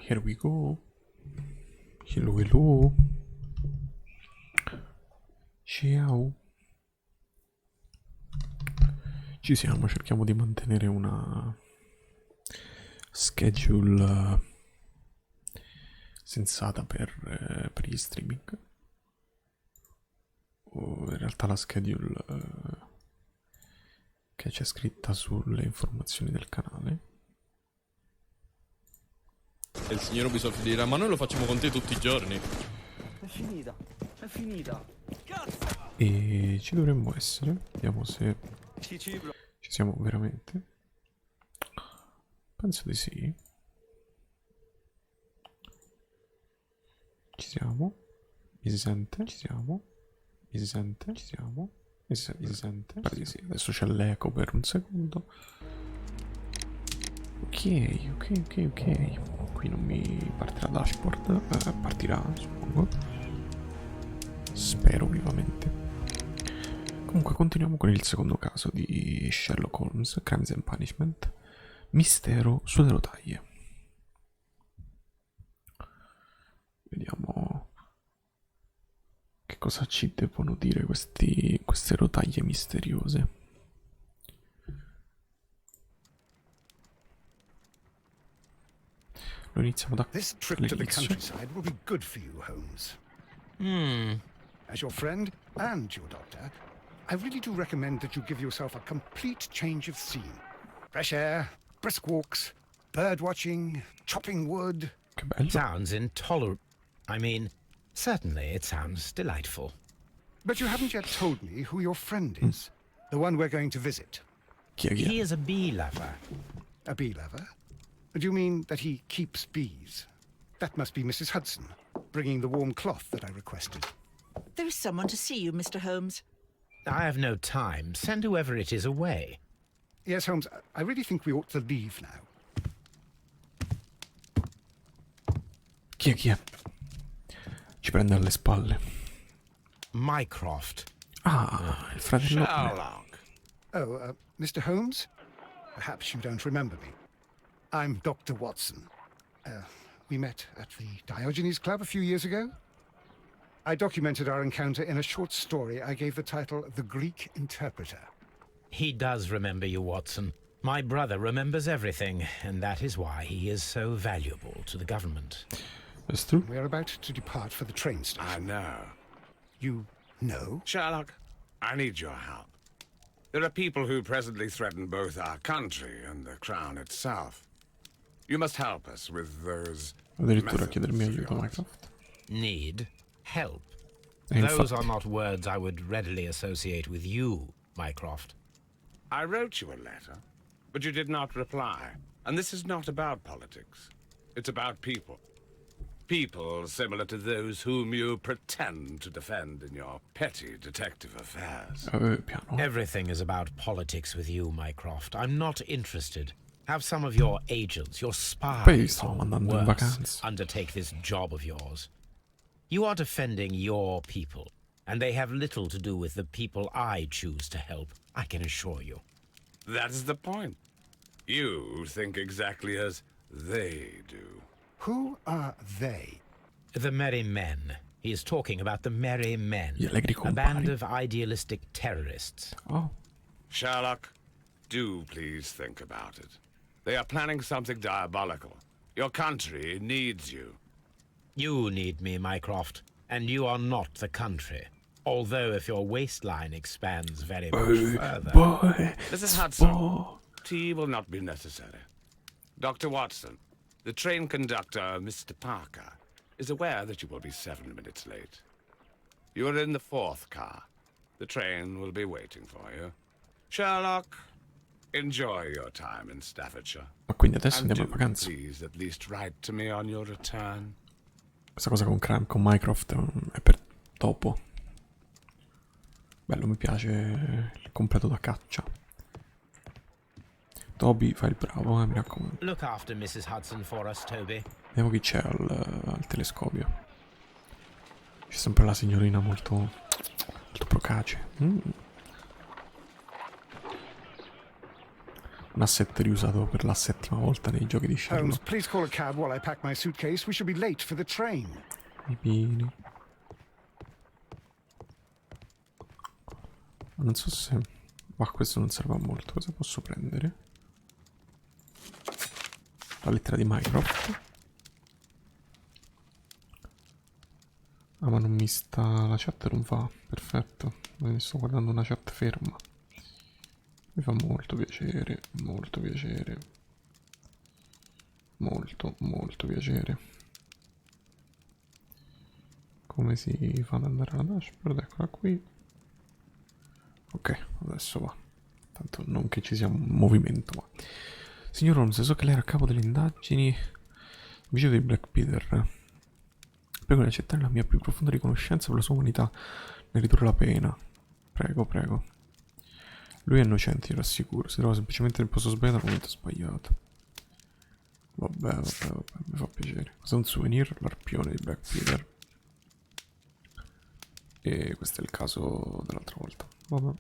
Here we go. Hello, hello. Ciao. Ci siamo, cerchiamo di mantenere una schedule sensata per gli streaming. In realtà la schedule che c'è scritta sulle informazioni del canale. E il signor Ubisoft dirà: ma noi lo facciamo con te tutti i giorni. È finita, è finita. E ci dovremmo essere. Vediamo se ci siamo veramente. Penso di sì. Ci siamo. Mi si sente? Ci siamo. Mi si sente? Ci siamo. Mi si sente? Pare di sì. Adesso c'è l'eco per un secondo. Ok. Qui non mi partirà dashboard. Partirà, suppongo. Spero vivamente. Comunque continuiamo con il secondo caso di Sherlock Holmes, Crimes and Punishment. Mistero sulle rotaie. Vediamo che cosa ci devono dire queste rotaie misteriose. Lo iniziamo da This trip to the countryside will be good for you, Holmes. As your friend and your doctor, I really do recommend that you give yourself a complete change of scene. Fresh air, brisk walks, bird watching, chopping wood. Che bello. Sounds intolerable. I mean, certainly it sounds delightful. But you haven't yet told me who your friend is, the one we're going to visit. Chi è? He is a bee lover. A bee lover? Do you mean that he keeps bees? That must be Mrs. Hudson, bringing the warm cloth that I requested. There is someone to see you, Mr. Holmes. I have no time. Send whoever it is away. Yes, Holmes, I really think we ought to leave now. Chi è? Ci prende alle spalle. Mycroft. Ah, il fratello. Sherlock. Oh, Mr. Holmes? Perhaps you don't remember me. I'm Dr. Watson. We met at the Diogenes Club a few years ago. I documented our encounter in a short story I gave the title The Greek Interpreter. He does remember you, Watson. My brother remembers everything, and that is why he is so valuable to the government. That's true. We're about to depart for the train station. I know. You know? Sherlock, I need your help. There are people who presently threaten both our country and the crown itself. You must help us with those Addirittura methods chiedermi of aiuto, yours. Mycroft. Need help. E Those infatti. are not words I would readily associate with you, Mycroft. I wrote you a letter, but you did not reply. And this is not about politics. It's about people. People similar to those whom you pretend to defend in your petty detective affairs. Piano. Everything is about politics with you, Mycroft. I'm not interested. Have some of your agents, your Poi spies, stavo or mandando in worse, vacanza. undertake this job of yours. You are defending your people, and they have little to do with the people I choose to help, I can assure you. That is the point. You think exactly as they do. Who are they? The Merry Men. He is talking about the Merry Men, Gli allegri a band compari. of idealistic terrorists. Oh. Sherlock, do please think about it. They are planning something diabolical. Your country needs you. You need me, Mycroft, and you are not the country. Although if your waistline expands very much further... Boy. Mrs. Hudson, Boh. tea will not be necessary. Dr. Watson, the train conductor, Mr. Parker, is aware that you will be 7 minutes late. You are in the 4th car. The train will be waiting for you. Sherlock, enjoy your time in Staffordshire. Ma quindi adesso And andiamo in do vacanza. please at least write to me on your return. Questa cosa con Mycroft è per dopo. Bello, mi piace il completo da caccia. Toby, fai il bravo, mi raccomando. Look after Mrs. Hudson for us, Toby. Vediamo chi c'è al telescopio. C'è sempre la signorina molto procace. Un asset riusato per la 7ª volta nei giochi di Holmes, Sherlock. please call a cab while I pack my suitcase. We should be late for the train. I pini. Non so se... Ma questo non serve a molto. Cosa posso prendere? La lettera di Mycroft. Ah, ma non mi sta... La chat non va. Perfetto. Sto guardando una chat ferma. Mi fa molto piacere. Molto piacere. Molto, molto piacere. Come si fa ad andare alla dashboard? Eccola qui. Ok, adesso va. Tanto non che ci sia un movimento, ma... Signor Holmes, so che lei era a capo delle indagini. Vice di Black Peter. Prego di accettare la mia più profonda riconoscenza per la sua umanità nel ridurre la pena. Prego, prego. Lui è innocente, io rassicuro. Si trova semplicemente nel posto sbagliato al momento sbagliato. Vabbè, mi fa piacere. Questo è un souvenir, l'arpione di Black Peter. E questo è il caso dell'altra volta. Vabbè.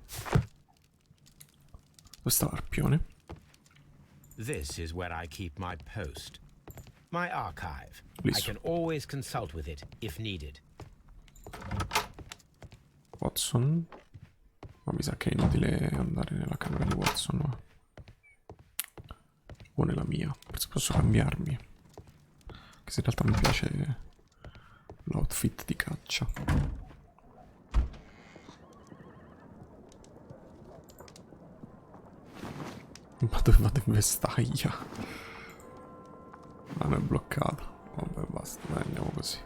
Dove sta l'arpione? This is where I keep my post. My archive. Please. I can always consult with it if needed. Watson. Ma mi sa che è inutile andare nella camera di Watson. No? O nella mia. Forse posso cambiarmi. Che se in realtà mi piace l'outfit di caccia. Ma dove vado in vestaglia? Ah, non è bloccato. Vabbè, basta, dai, andiamo così.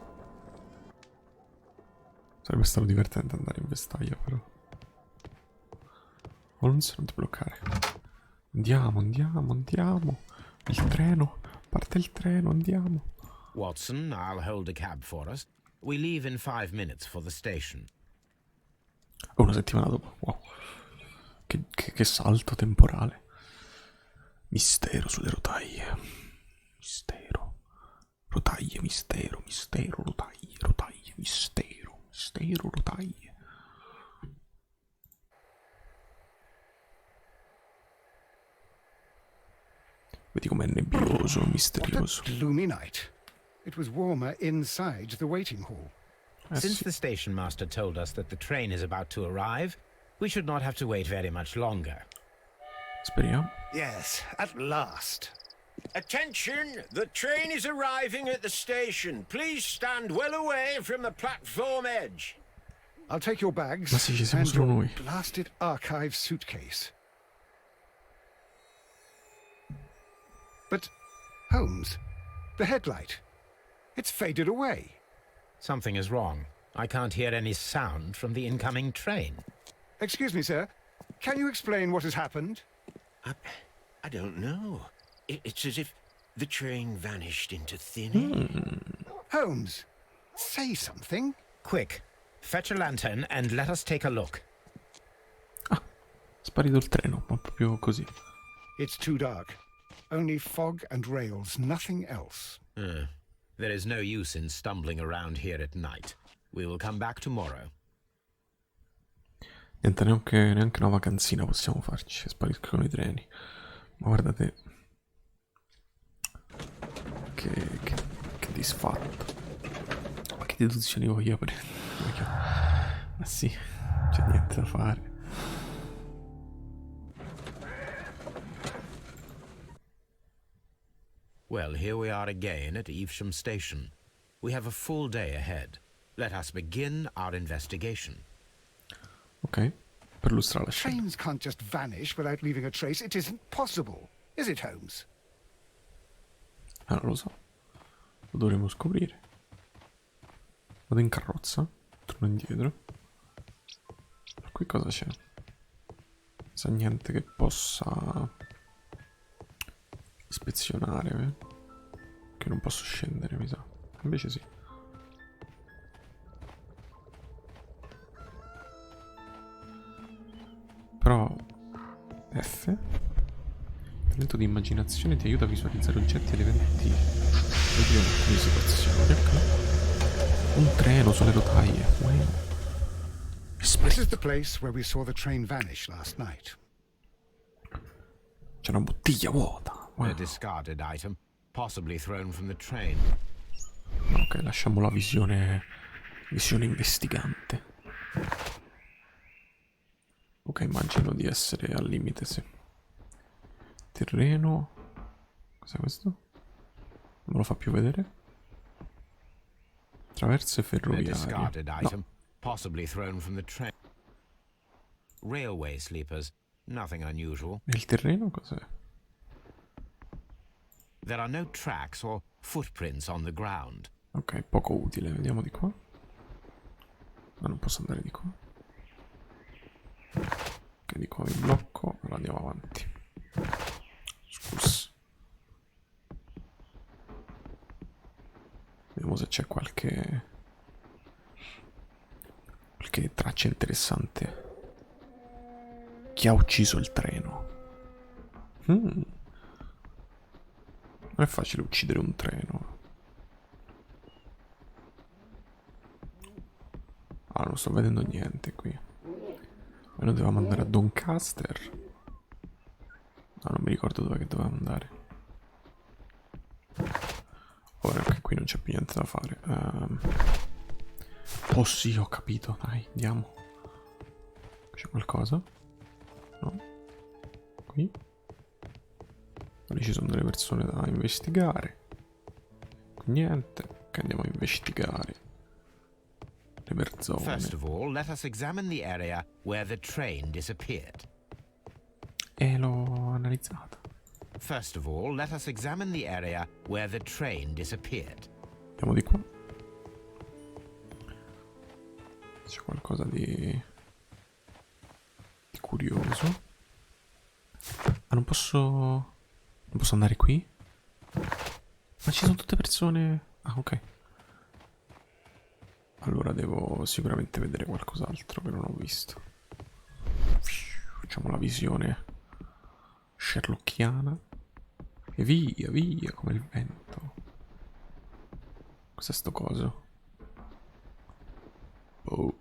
Sarebbe stato divertente andare in vestaglia, però. Holmes, non ti bloccare. Andiamo, andiamo, andiamo. Il treno. Parte il treno, andiamo. Watson, I'll hold a cab for us. We leave in 5 minutes for the station. Una settimana dopo. Wow. Che salto temporale. Mistero sulle rotaie. Mistero. Rotaie, mistero, mistero, rotaie, rotaie, mistero, mistero, rotaie. Vedi com'è nebbioso, misterioso. What a gloomy night. It was warmer inside the waiting hall. Since Sì. the station master told us that the train is about to arrive, we should not have to wait very much longer. Speriamo. Yes, at last. Attention! The train is arriving at the station. Please stand well away from the platform edge. I'll take your bags Ma sì, ci siamo and solo your noi. blasted archive suitcase. But, Holmes, the headlight. It's faded away. Something is wrong. I can't hear any sound from the incoming train. Excuse me, sir. Can you explain what has happened? I don't know. It's as if the train vanished into thin air. Holmes, say something. Quick, fetch a lantern and let us take a look. Sparito il treno, ma proprio così. It's too dark. Only fog and rails, nothing else. There is no use in stumbling around here at night. We will come back tomorrow. Niente, neanche una vacanzina possiamo farci. Spariscono i treni. Ma guardate. Che disfatto. Ma che deduzioni voglio prendere? Ma sì, c'è niente da fare. Well, here we are again at Evesham Station. We have a full day ahead. Let us begin our investigation. Ok, perlustrare la scena. Trains can't just vanish without leaving a trace. It isn't possible. Is it, Holmes? Non lo so. Lo dovremo scoprire. Vado in carrozza. Torno indietro. Qui cosa c'è? Sa niente che possa ispezionare, che non posso scendere, mi sa. Invece sì. Però F. Talento di immaginazione ti aiuta a visualizzare oggetti ed eventi utili in alcune situazioni. Ecco. Un treno sulle rotaie. Wow. È This is sparito. the place where we saw the train vanish last night. C'è una bottiglia vuota. A Wow. discarded item, possibly thrown from the train. Ok, lasciamo la visione investigante. Ok, immagino di essere al limite, sì. Terreno. Cos'è questo? Non me lo fa più vedere. Traverse A ferroviarie. discarded item, No, possibly thrown from the train. Railway sleepers, nothing unusual. e il terreno cos'è? There are no tracks or footprints on the ground. Ok, poco utile. Vediamo di qua. Ma non posso andare di qua. Ok, di qua mi blocco. Allora andiamo avanti. Scusa. Vediamo se c'è qualche traccia interessante. Chi ha ucciso il treno? Non è facile uccidere un treno. Ah, non sto vedendo niente qui. Ma noi dovevamo andare a Doncaster. No, non mi ricordo dove che dovevamo andare. Ora che qui non c'è più niente da fare. Oh sì, ho capito. Dai, andiamo. C'è qualcosa? No? Qui? Lì ci sono delle persone da investigare. Niente. Che andiamo a investigare. Le persone. First of all, let us examine the area where the train disappeared. E l'ho analizzata. First of all, let us examine the area where the train disappeared. Andiamo di qua. C'è qualcosa di curioso. Ah, non posso andare qui? Ma ci sono tutte persone. Ah, ok. Allora devo sicuramente vedere qualcos'altro che non ho visto. Facciamo la visione sherlockiana. E via, via, come il vento. Cos'è sto coso? Oh.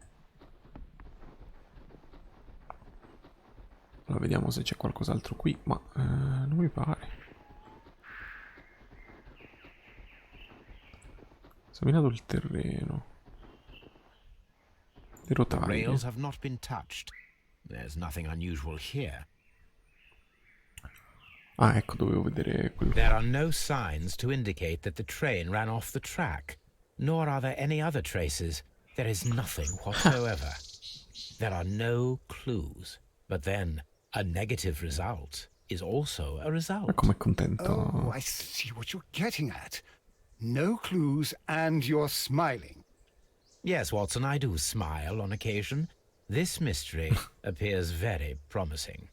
Allora vediamo se c'è qualcos'altro qui, ma non mi pare. Esaminato il terreno. Le The rotaie. rails have not been touched. There's nothing unusual here. Ah, ecco, dovevo vedere quello. There are no signs to indicate that the train ran off the track, nor are there any other traces. There is nothing whatsoever. There are no clues. But then, a negative result is also a Ma result. com'è contento. Oh, I see what you're getting at. No clues and you're smiling. Yes, Watson, I do smile on occasion. This mystery appears very promising.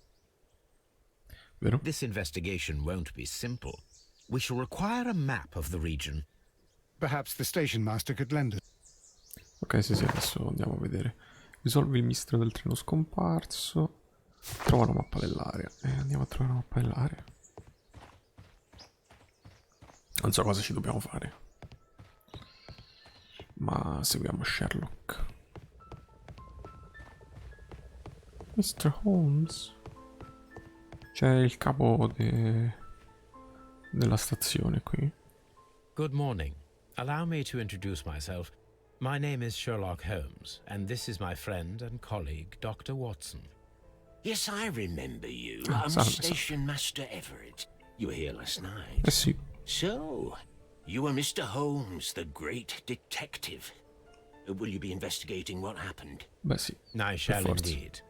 Vero? This investigation won't be simple. We shall require a map of the region. Perhaps the station master could lend us. Ok, sì, adesso andiamo a vedere. Risolvi il mistero del treno scomparso. Trova la mappa dell'area. Andiamo a trovare la mappa dell'area. Non so cosa ci dobbiamo fare. Ma seguiamo Sherlock. Mr. Holmes. C'è il capo della stazione qui. Good morning. Allow me to introduce myself. My name is Sherlock Holmes, and this is my friend and colleague, Dr. Watson. Yes, I remember you. Ah, I'm salve, Station Master Everett. You were here last night. Eh sì. So, you are Mr. Holmes, the great detective. Will you be investigating what happened? Beh sì. I shall forza. indeed.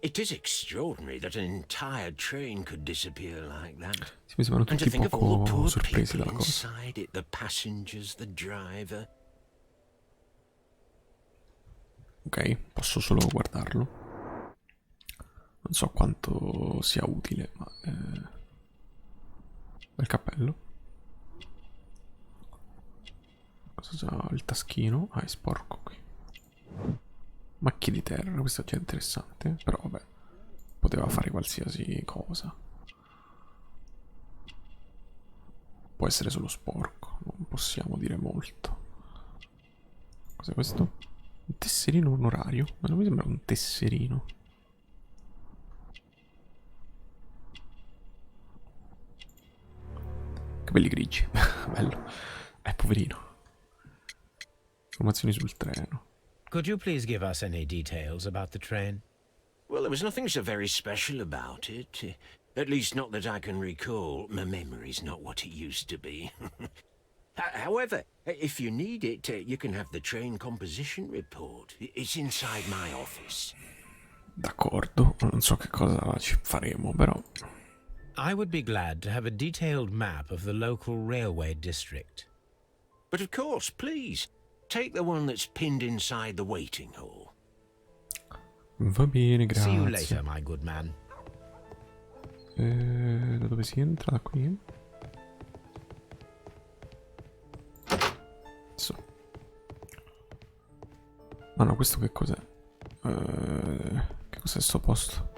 It is extraordinary that an entire train could disappear like that. Sì, mi sembrano And to tutti think of all the poco poor sorpresi people dalla cosa. inside it, the passengers, the driver. Ok, posso solo guardarlo. Non so quanto sia utile, ma... Bel cappello. Cosa c'ha il taschino? Ah, è sporco qui. Macchie di terra, questo è già interessante. Però vabbè, poteva fare qualsiasi cosa. Può essere solo sporco, non possiamo dire molto. Cos'è questo? Un tesserino onorario? Ma non mi sembra un tesserino. Capelli grigi. Bello. Poverino. Informazioni sul treno. Could you please give us any details about the train? Well, there was nothing so very special about it. At least not that I can recall. My memory's not what it used to be. However, if you need it, you can have the train composition report. It's inside my office. D'accordo, non so che cosa ci faremo, però. I would be glad to have a detailed map of the local railway district. But of course, please, take the one that's pinned inside the waiting hall. Va bene, See you grazie. later, my good man. Da dove si entra? Da qui? So. Ma no, questo che cos'è? Che cos'è sto posto?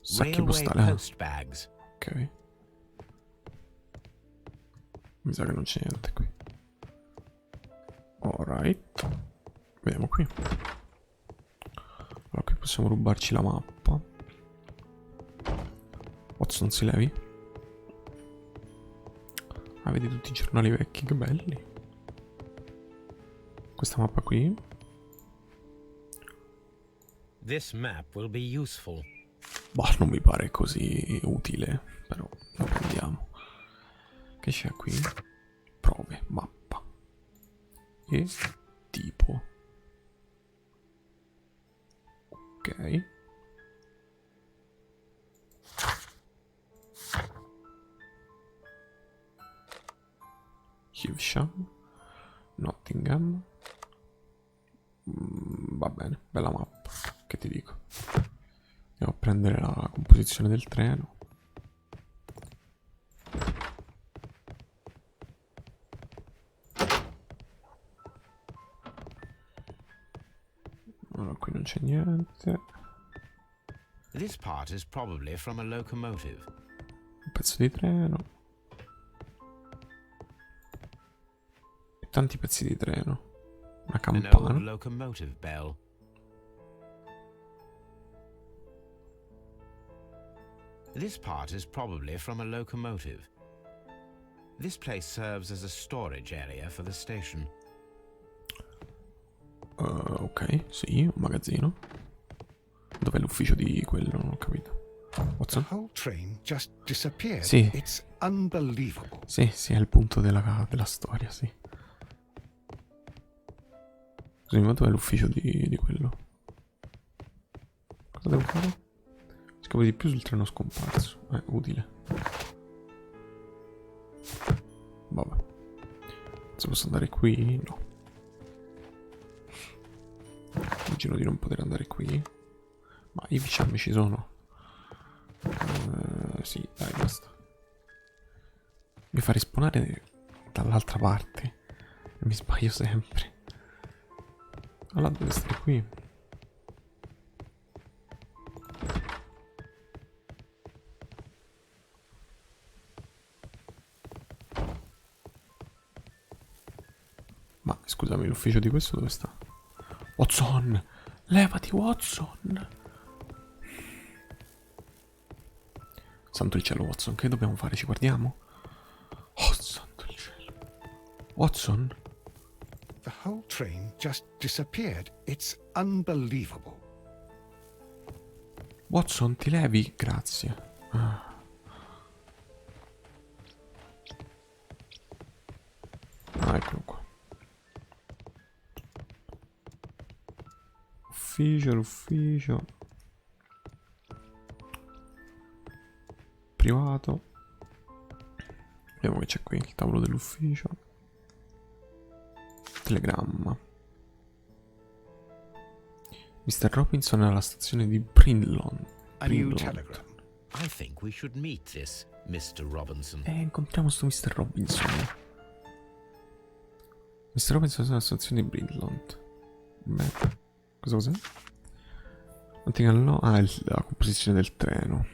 Sacchi Railway postali. post bags. Ok. Mi sa che non c'è niente qui. Alright. Vediamo qui. Allora qui possiamo rubarci la mappa. Watson, si levi? Ah, vedi tutti i giornali vecchi, che belli. Questa mappa qui. This map will be useful. Boh, non mi pare così utile, però la prendiamo. Che c'è qui? Prove, mappa. E tipo. Ok. Hivsham. Nottingham. Va bene, bella mappa. Che ti dico? Andiamo a prendere la composizione del treno. Allora, qui non c'è niente. This part is probably from a locomotive. Un pezzo di treno. E tanti pezzi di treno. Una An old campana. locomotive bell. This part is probably from a locomotive. This place serves as a storage area for the station. Ok, sì, un magazzino. Dov'è l'ufficio di quello? Non ho capito. The Watson? whole train just disappeared. Sì. It's unbelievable. Sì, sì, è il punto della storia, sì. Scusami, ma dov'è l'ufficio di quello? Cosa devo fare? Scavo di più sul treno scomparso. Utile. Vabbè. Se posso andare qui? No. Immagino di non poter andare qui. Ma i ficciami ci sono. Sì, dai, basta. Mi fa rispawnare dall'altra parte. E mi sbaglio sempre. Allora deve stare qui. Ma scusami, l'ufficio di questo dove sta? Watson! Levati, Watson! Santo il cielo, Watson, che dobbiamo fare? Ci guardiamo? Oh, santo il cielo. Watson? The whole train just disappeared. It's unbelievable. Watson, ti levi? Grazie. Eccolo qua. L'ufficio. Privato. Vediamo che c'è qui, il tavolo dell'ufficio. Telegramma. Mr. Robinson è alla stazione di Brinlon. A new telegram. I think we should meet this Mr. Robinson. Incontriamo sto Mr. Robinson. Mr. Robinson è alla stazione di Brinlon. Beh, cos'è? La composizione del treno.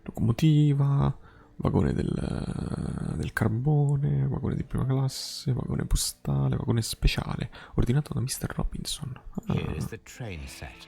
Locomotiva, vagone del carbone, vagone di prima classe, vagone postale, vagone speciale, ordinato da Mr. Robinson. Here is the train set.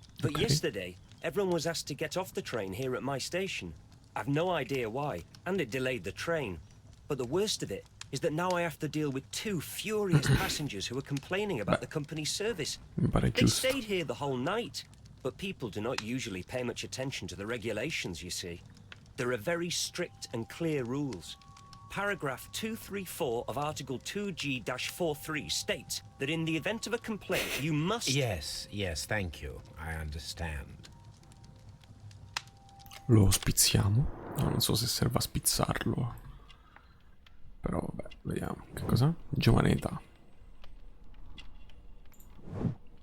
But Ok. yesterday, everyone was asked to get off the train here at my station. I've no idea why, and it delayed the train. But the worst of it is that now I have to deal with two furious passengers who are complaining about the company's service. Mi pare They giusto. stayed here the whole night, but people do not usually pay much attention to the regulations, you see. There are very strict and clear rules. Paragraph 234 of Article 2G-43 states that in the event of a complaint, you must... Yes, thank you. I understand. Lo spizziamo. No, non so se serve a spizzarlo. Però vabbè, vediamo. Che cos'è? Giovane età.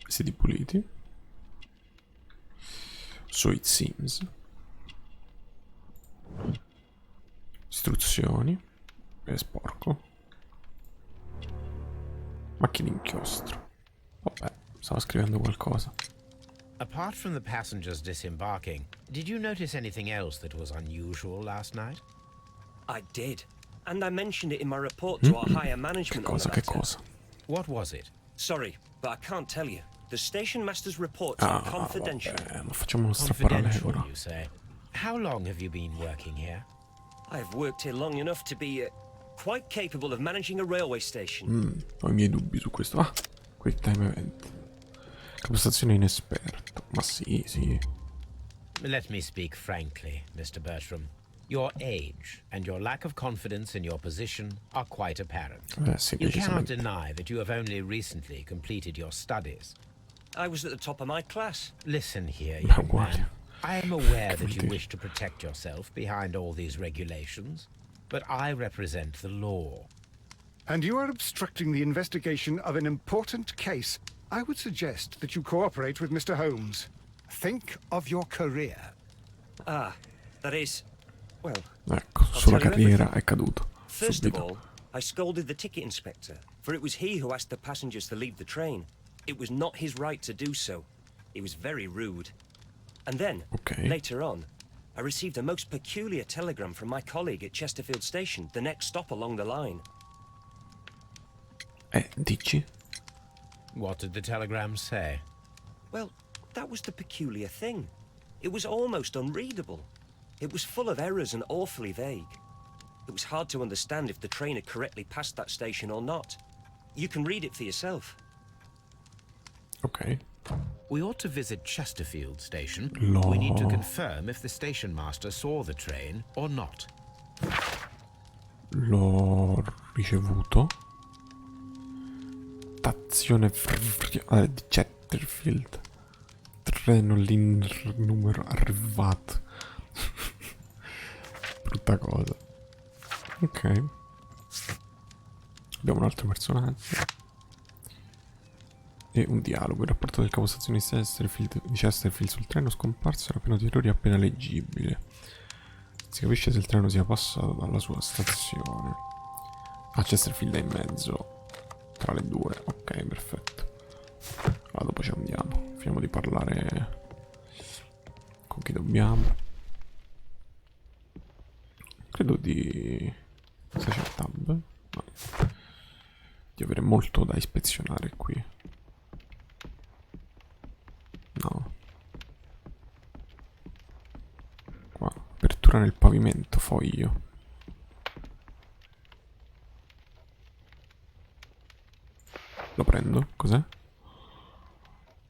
Vestiti puliti. So it seems. Istruzioni. È sporco. Macchina d'inchiostro. Vabbè, stava scrivendo qualcosa. Apart from the passengers disembarking, did you notice anything else that was unusual last night? I did. And I mentioned it in my report to our higher management on the Che matter. cosa? What was it? Sorry, but I can't tell you. The station master's reports are confidential. Vabbè, ma facciamo uno straparale Confidential, ora. you say? How long have you been working here? I've worked here long enough to be quite capable of managing a railway station. Ho i miei dubbi su questo. Ah, quick time event. Capostazione inesperto. Ma sì, sì. Let me speak frankly, Mr. Bertram. Your age and your lack of confidence in your position are quite apparent. Sì, You cannot decisamente. deny that you have only recently completed your studies. I was at the top of my class. Listen here, Ma young uguale. man. I am aware that you dire? wish to protect yourself behind all these regulations, but I represent the law. And you are obstructing the investigation of an important case. I would suggest that you cooperate with Mr. Holmes. Think of your career. Ah, that is... Well, Ecco, I'll sulla tell you carriera everything. è caduto. First of Subito. all, I scolded the ticket inspector, for it was he who asked the passengers to leave the train. It was not his right to do so. He was very rude. And then, Ok. later on, I received a most peculiar telegram from my colleague at Chesterfield Station, the next stop along the line. Dici? What did the telegram say? Well, that was the peculiar thing. It was almost unreadable. It was full of errors and awfully vague. It was hard to understand if the train had correctly passed that station or not. You can read it for yourself. Ok. We ought to visit Chesterfield Station. No. We need to confirm if the station master saw the train or not. L'ho ricevuto. Stazione di Chesterfield. Treno numero arrivato. Brutta cosa. Ok. Abbiamo un altro personaggio. E un dialogo. Il rapporto del capostazione di Chesterfield sul treno scomparso era pieno di errori appena leggibile. Si capisce se il treno sia passato dalla sua stazione. Ah, Chesterfield è in mezzo tra le due. Ok, perfetto. Allora dopo ci andiamo. Finiamo di parlare con chi dobbiamo. Credo di... Se c'è tab? No. Di avere molto da ispezionare qui. No. Qua, apertura nel pavimento, foglio. Lo prendo? Cos'è?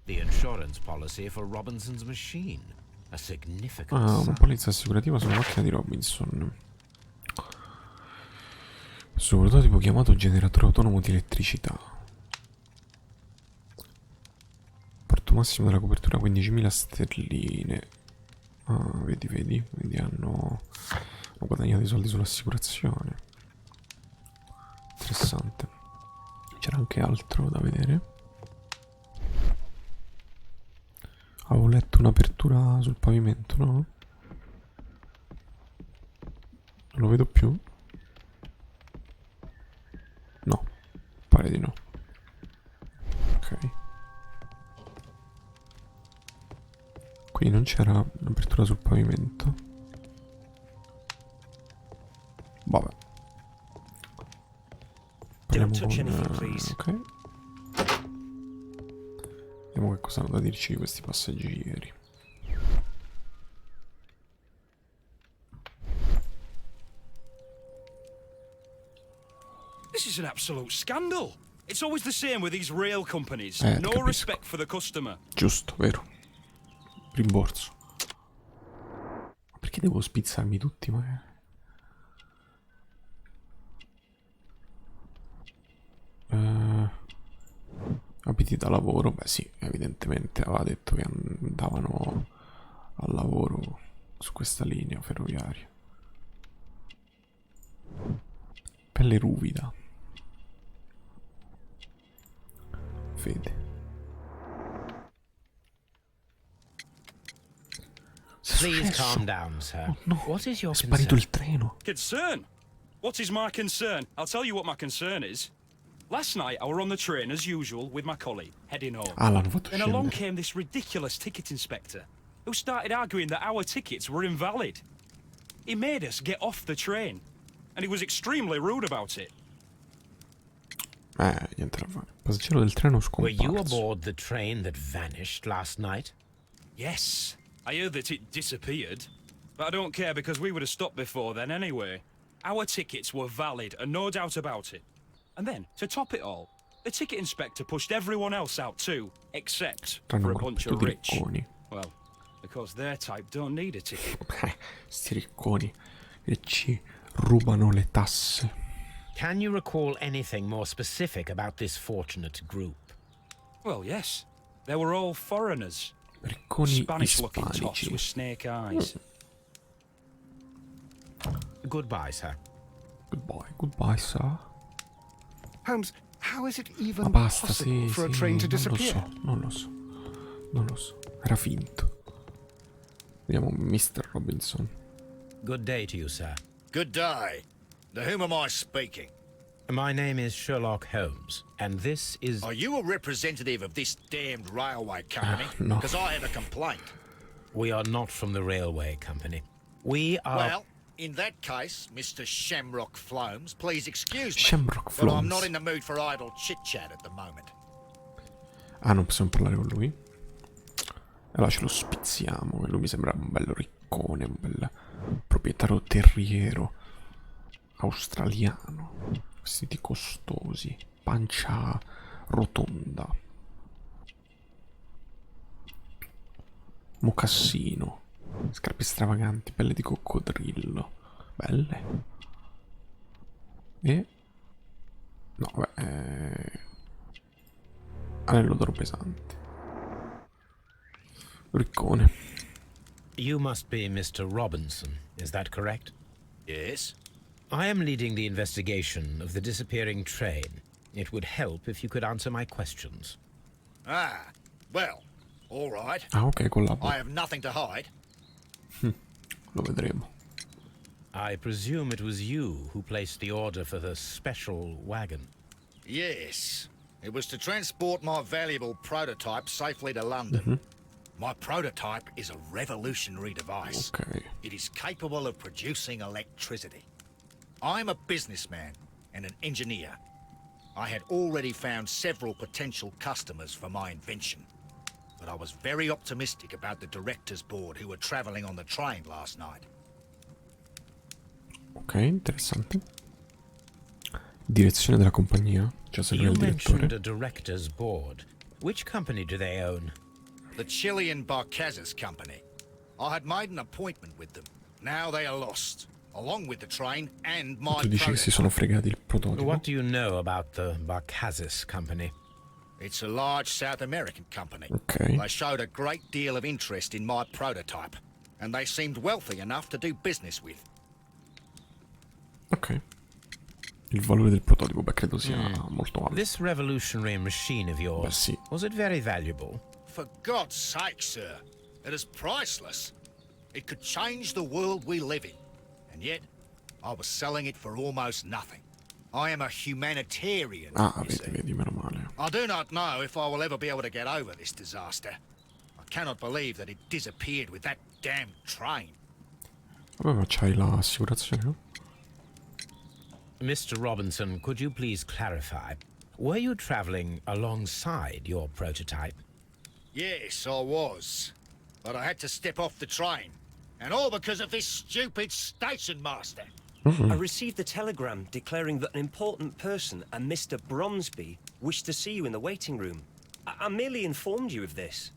The insurance policy for Robinson's machine. A significant Ah, una sum. polizza assicurativa sulla macchina di Robinson. Questo prototipo chiamato generatore autonomo di elettricità. Porto massimo della copertura 15.000 sterline. Ah, vedi, hanno guadagnato i soldi sull'assicurazione. Interessante. C'era anche altro da vedere. Avevo letto un'apertura sul pavimento, no? Non lo vedo più. No, pare di no. Ok. Qui non c'era un'apertura sul pavimento. Vabbè. Don't Parliamo touch con... anything, please. ok. Vediamo che cosa hanno da dirci questi passeggeri. This is an absolute scandal. It's always the same with these rail companies. No capisco. respect for the customer. Giusto, vero? Rimborso. Ma perché devo spizzarmi tutti, magari? Abiti da lavoro? Beh sì, evidentemente aveva detto che andavano al lavoro su questa linea ferroviaria. Pelle ruvida. Fede. Please calm down, sir. Oh no, What is your è sparito concern? il treno. Concern? What is my concern? I'll tell you what my concern is. Last night I were on the train as usual with my colleague, heading home. Ah, l'hanno fatto Then along scendere. came this ridiculous ticket inspector, who started arguing that our tickets were invalid. He made us get off the train, and he was extremely rude about it. Niente da fare. Passeggero del treno Were you scomparso. aboard the train that vanished last night? Yes, I heard that it disappeared, but I don't care because we would have stopped before then anyway. Our tickets were valid, and no doubt about it. And then, to top it all, the ticket inspector pushed everyone else out too, except Tranne for un a bunch gruppetto of di rich. ricconi. Well, because their type don't need a ticket. Sti ricconi che ci rubano le tasse. Can you recall anything more specific about this fortunate group? Well, yes. They were all foreigners. Ricconi Spanish-looking tops ispanici. with snake eyes. Goodbye, sir. Goodbye, sir. Holmes, how is it Ma even basta, possible sì, for a sì, train to non lo disappear? so, non lo so. Non lo so. Era finto. Vediamo Mr. Robinson. Good day to you, sir. Good day. To whom am I speaking? My name is Sherlock Holmes, and this is... Are you a representative of this damned railway company? No. Because I have a complaint. We are not from the railway company. We are... Well, in that case, Mr. Shamrock Flomes, please excuse me. Shamrock But I'm Flomes. not in the mood for idle chit-chat at the moment. Ah, non possiamo parlare con lui? Allora ce lo spizziamo. Lui mi sembra un bello riccone, un bel proprietario terriero australiano. Vestiti costosi, pancia rotonda, mocassino, scarpe stravaganti, pelle di coccodrillo, belle. E no, vabbè, anello d'oro pesante, riccone. You must be Mr. Robinson, is that correct? Yes? I am leading the investigation of the disappearing train. It would help if you could answer my questions. Ah, well, all right. Ah, ok, collabora. I have nothing to hide. Lo vedremo. I presume it was you who placed the order for the special wagon. Yes. It was to transport my valuable prototype safely to London. My prototype is a revolutionary device. Ok. It is capable of producing electricity. I'm a businessman and an engineer. I had already found several potential customers for my invention, but I was very optimistic about the directors board who were traveling on the train last night. Ok, interessante. Direzione della compagnia. Cioè sempre You il mentioned a direttore. director's board. Which company do they own? The Chilean Barcazes Company. I had made an appointment with them. Now they are lost, along with the train and my Tu dici che si sono fregati il prototipo? What do you know about the Barcazes company? It's a large South American company. Ok. They showed a great deal of interest in my prototype, and they seemed wealthy enough to do business with. Ok. Il valore del prototipo, beh, credo sia molto alto. This revolutionary machine of yours, Beh, sì. was it very valuable? For God's sake, sir, it is priceless. It could change the world we live in. And yet, I was selling it for almost nothing. I am a humanitarian, Ah, you vedi, see. vedi, meno male. I do not know if I will ever be able to get over this disaster. I cannot believe that it disappeared with that damn train. Vabbè, ma c'hai l'assicurazione, no? Mr. Robinson, could you please clarify? Were you traveling alongside your prototype? Yes, I was. But I had to step off the train. And all because of this stupid station master. I received a telegram declaring that an important person, a Mr. Bromsby, wished to see you in the waiting room. I merely informed you of this.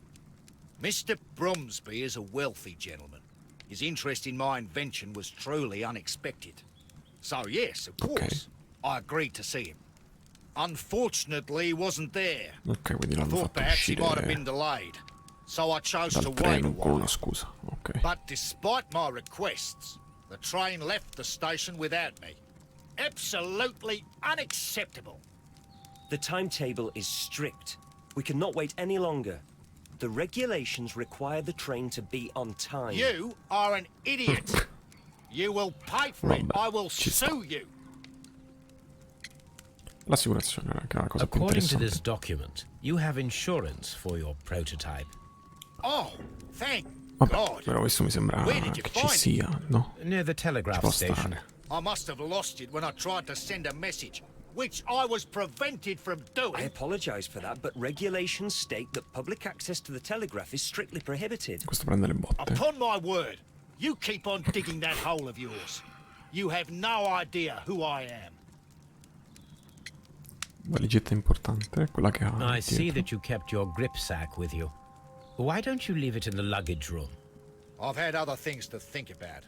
Mr. Bromsby is a wealthy gentleman. His interest in my invention was truly unexpected. So yes, of course, I agreed to see him. Unfortunately, he wasn't there. Ok, quindi I l'hanno thought fatto perhaps he might have been uscire delayed. So I chose to dal wait a treno con while. una scusa. Ok. But despite my requests, the train left the station without me. Absolutely unacceptable. The timetable is strict. We cannot wait any longer. The regulations require the train to be on time. You are an idiot. You will pay for it. I will sue you. L'assicurazione è anche una cosa più According to interessante. this document, you have insurance for your prototype. Oh, thank Vabbè, God. però questo mi sembra Where did you che ci find it? sia, no? Near the Ci telegraph può station. stare. I must have lost it when I tried to send a message, which I was prevented from I doing. apologize for that, but regulations state that public access to the telegraph is strictly prohibited. Questo prende le botte. Upon my word, you keep on digging that hole of yours. You have no idea who I am. Valigetta importante, quella che ha I see dietro. that you kept your grip sack with you. Why don't you leave it in the luggage room? I've had other things to think about.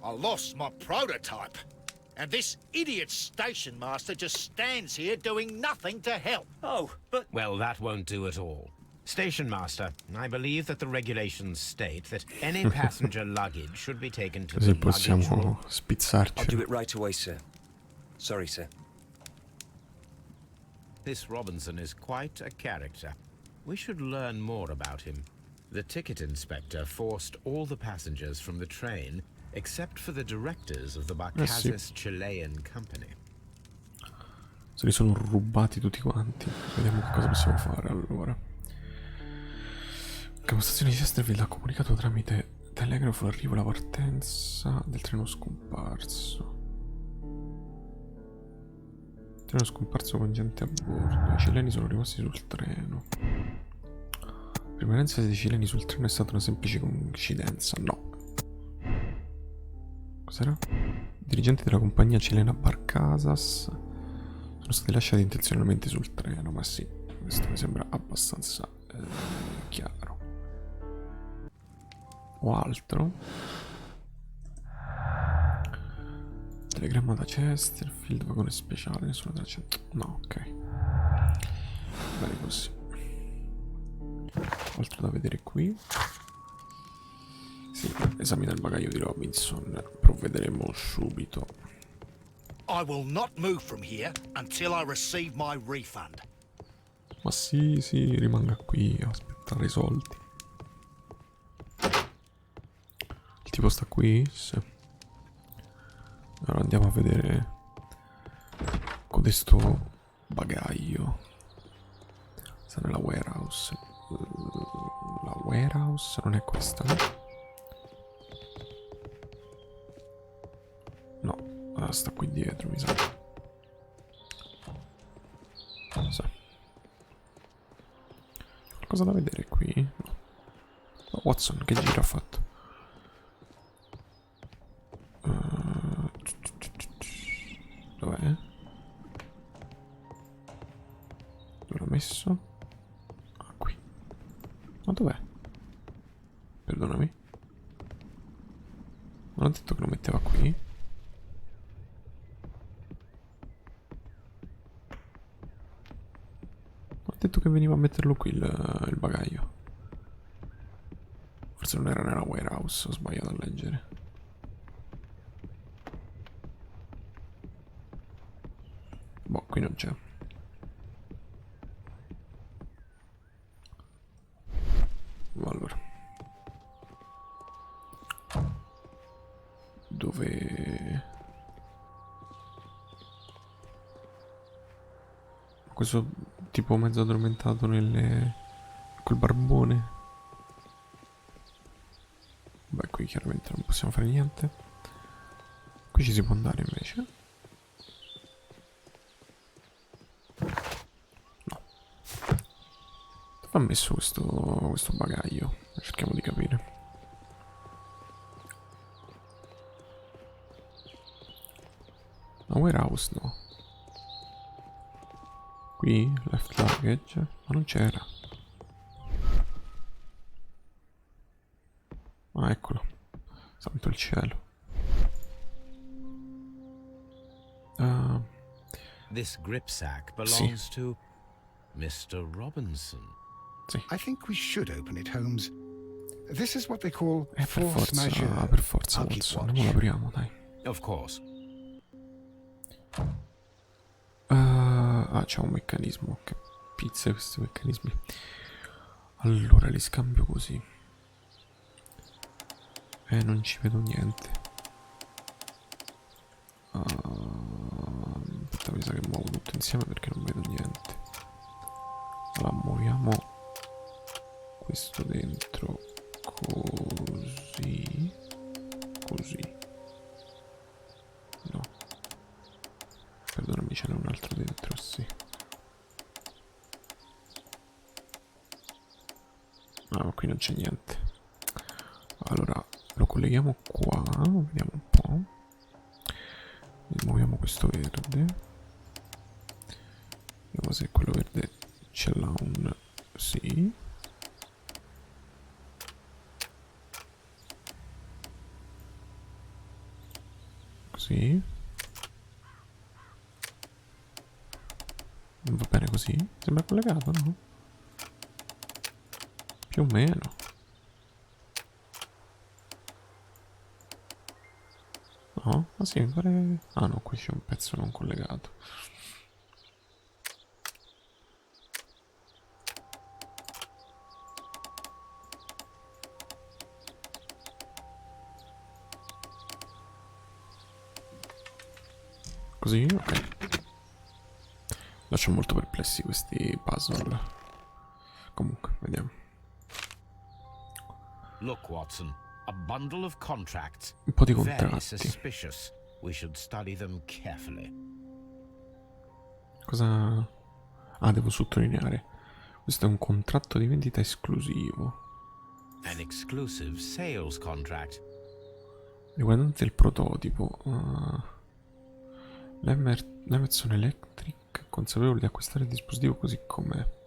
I lost my prototype. And this idiot station master just stands here doing nothing to help. Oh, but Well, that won't do at all. Station master, I believe that the regulations state that any passenger luggage should be taken to Così the luggage room. possiamo I'll do spizzarci. it right away, sir. Sorry, sir. This Robinson is quite a character. We should learn more about him. The ticket inspector forced all the passengers from the train except for the directors of the Barcazes Chilean Company. Se li sono rubati tutti quanti. Vediamo che cosa possiamo fare allora. Capostazione di Chesterfield ha comunicato tramite telegrafo l'arrivo e la partenza del treno scomparso. Treno scomparso con gente a bordo. I cileni sono rimasti sul treno. La permanenza dei cileni sul treno è stata una semplice coincidenza. No. Cos'era? I dirigenti della compagnia cilena Barcazas sono stati lasciati intenzionalmente sul treno. Ma sì, questo mi sembra abbastanza chiaro. O altro? Telegramma da Chesterfield, vagone speciale, nessuna traccia. No, ok. Bene così. Altro da vedere qui. Sì, esamina il bagaglio di Robinson. Provvederemo subito. I will not move from here until I receive my refund. Ma sì, sì, rimanga qui a aspettare i soldi. Il tipo sta qui? Sì. Allora andiamo a vedere codesto bagaglio. Sta nella warehouse. La warehouse non è questa, no? No, sta qui dietro, mi sa. Sì. Qualcosa da vedere qui? No. Oh, Watson, che giro ha fatto? Dov'è? Dove l'ho messo? Ah, qui. Ma dov'è? Perdonami. Non ho detto che lo metteva qui? Ho detto che veniva a metterlo qui il bagaglio. Forse non era nella warehouse, ho sbagliato a leggere. Boh, qui non c'è. Allora. Dove... Questo tipo mezzo addormentato nelle... col barbone. Beh, qui chiaramente non possiamo fare niente. Qui ci si può andare invece. No. ha messo questo bagaglio? Cerchiamo di capire. La warehouse no. Qui, left luggage, ma non c'era. Ah, eccolo. Santo il cielo. This gripsack belongs to Mr. Robinson. Sì. I think we should open it, Holmes. This is what they call Per force majeure. per forza, I'll keep Watson. watch. Non lo apriamo, dai. Of course. C'è un meccanismo. Che pizza questi meccanismi. Allora, li scambio così. Non ci vedo niente. Aspetta, mi sa che muovo tutto insieme perché non vedo niente. Allora, muoviamo questo dentro così. Così. No. Perdonami, ce n'è un altro dentro, sì. Ah, ma qui non c'è niente. Allora, lo colleghiamo qua, vediamo un po'. Muoviamo questo verde. Vediamo se quello verde ce l'ha un... sì. Così. Non va bene così? Sembra collegato, no? Più o meno. No? Ah sì, mi pare... ah no, qui c'è un pezzo non collegato. Così, ok. Lascio molto perplessi questi puzzle. Comunque, vediamo. Look, Watson. A bundle of contracts. Un po' di Very contratti. suspicious. We should study them carefully. Cosa... ah, devo sottolineare. Questo è un contratto di vendita esclusivo. An exclusive sales contract. Riguardante il prototipo. L'Emerson Electric, consapevole di acquistare il dispositivo così com'è.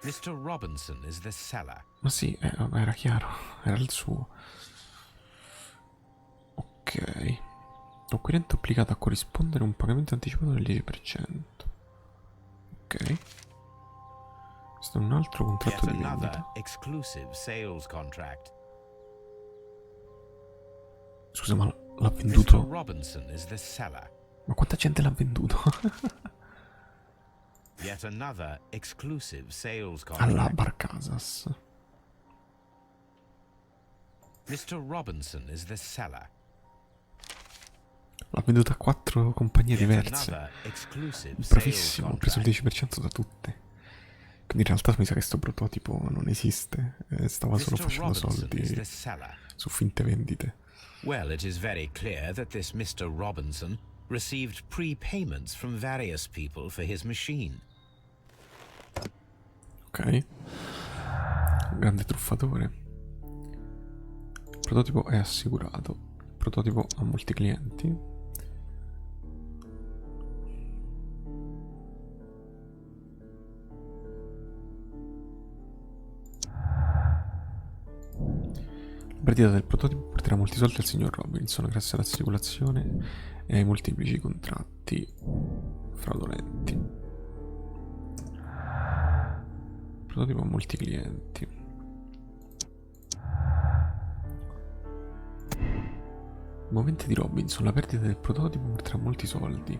Mr. Robinson is the seller. Ma sì, vabbè, era chiaro. Era il suo. Ok. L'acquirente è obbligato a corrispondere un pagamento anticipato del 10%. Ok. Questo è un altro contratto Yet di another vendita. exclusive sales contract. Scusa, ma l'ha Mr. venduto? Robinson is the seller. Ma quanta gente l'ha venduto? Yet another exclusive sales Alla contract. Barcasas. Mr. Robinson is the seller. L'ha venduta a 4 compagnie Yet diverse. another exclusive sales Bravissimo, ho preso il contract. 10% da tutte. Quindi in realtà mi sa che sto prototipo non esiste. Stava solo Mr. facendo Robinson is soldi the seller. su finte vendite. Well, it is very clear that this Mr. Robinson received prepayments from various people for his machine. Ok. Un grande truffatore. Il prototipo è assicurato. Il prototipo ha molti clienti. La perdita del prototipo porterà molti soldi al signor Robinson grazie all'assicurazione e ai molteplici contratti fraudolenti. Il prototipo ha molti clienti. Al momento di Robinson, la perdita del prototipo porterà molti soldi.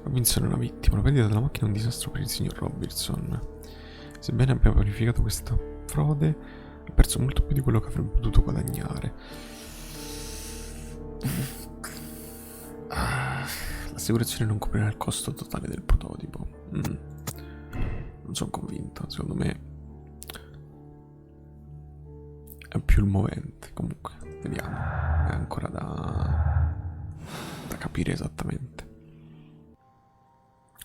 Robinson è una vittima, la perdita della macchina è un disastro per il signor Robinson. Sebbene abbia pianificato questa frode, ha perso molto più di quello che avrebbe potuto guadagnare. L'assicurazione non coprirà il costo totale del prototipo. Non sono convinto, secondo me è più il movente. Comunque, vediamo. È ancora da capire esattamente.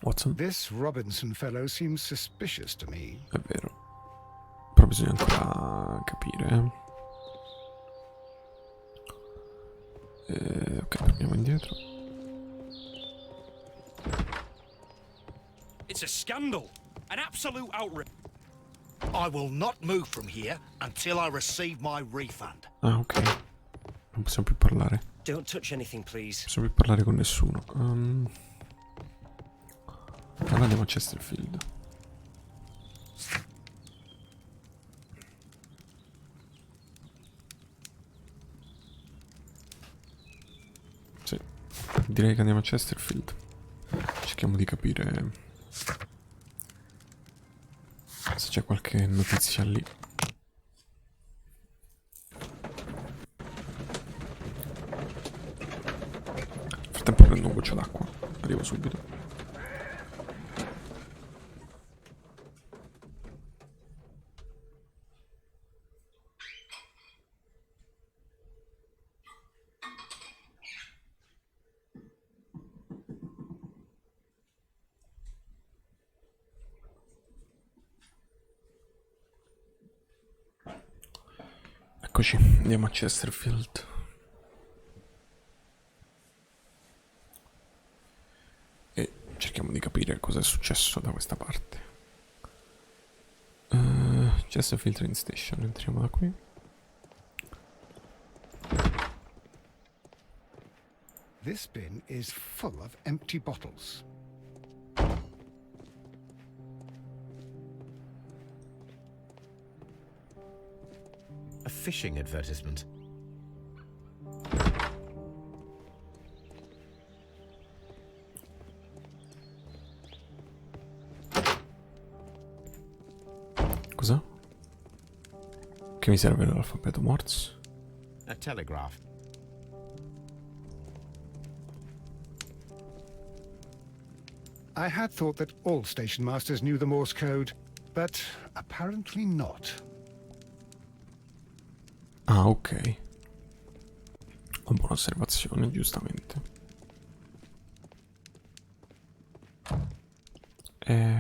Watson? This Robinson fellow seems suspicious to me. È vero. bisogna ancora capire. Ok, torniamo indietro. It's a scandal. An absolute outrage. I will not move from here until I receive my refund. Ah, ok. Non possiamo più parlare. Don't touch anything, please. Non possiamo più parlare con nessuno. Allora andiamo a Chesterfield. Sì, direi che andiamo a Chesterfield. Cerchiamo di capire se c'è qualche notizia lì. Nel frattempo prendo un goccio d'acqua. Arrivo subito. Eccoci, andiamo a Chesterfield. E cerchiamo di capire cosa è successo da questa parte. Chesterfield Train Station, entriamo da qui. This bin is full of empty bottles. A fishing advertisement. Cosa? Che mi serve l'alfabeto Morse? A telegraph. I had thought that all station masters knew the Morse code, but apparently not. Ah, ok. Una buona osservazione, giustamente.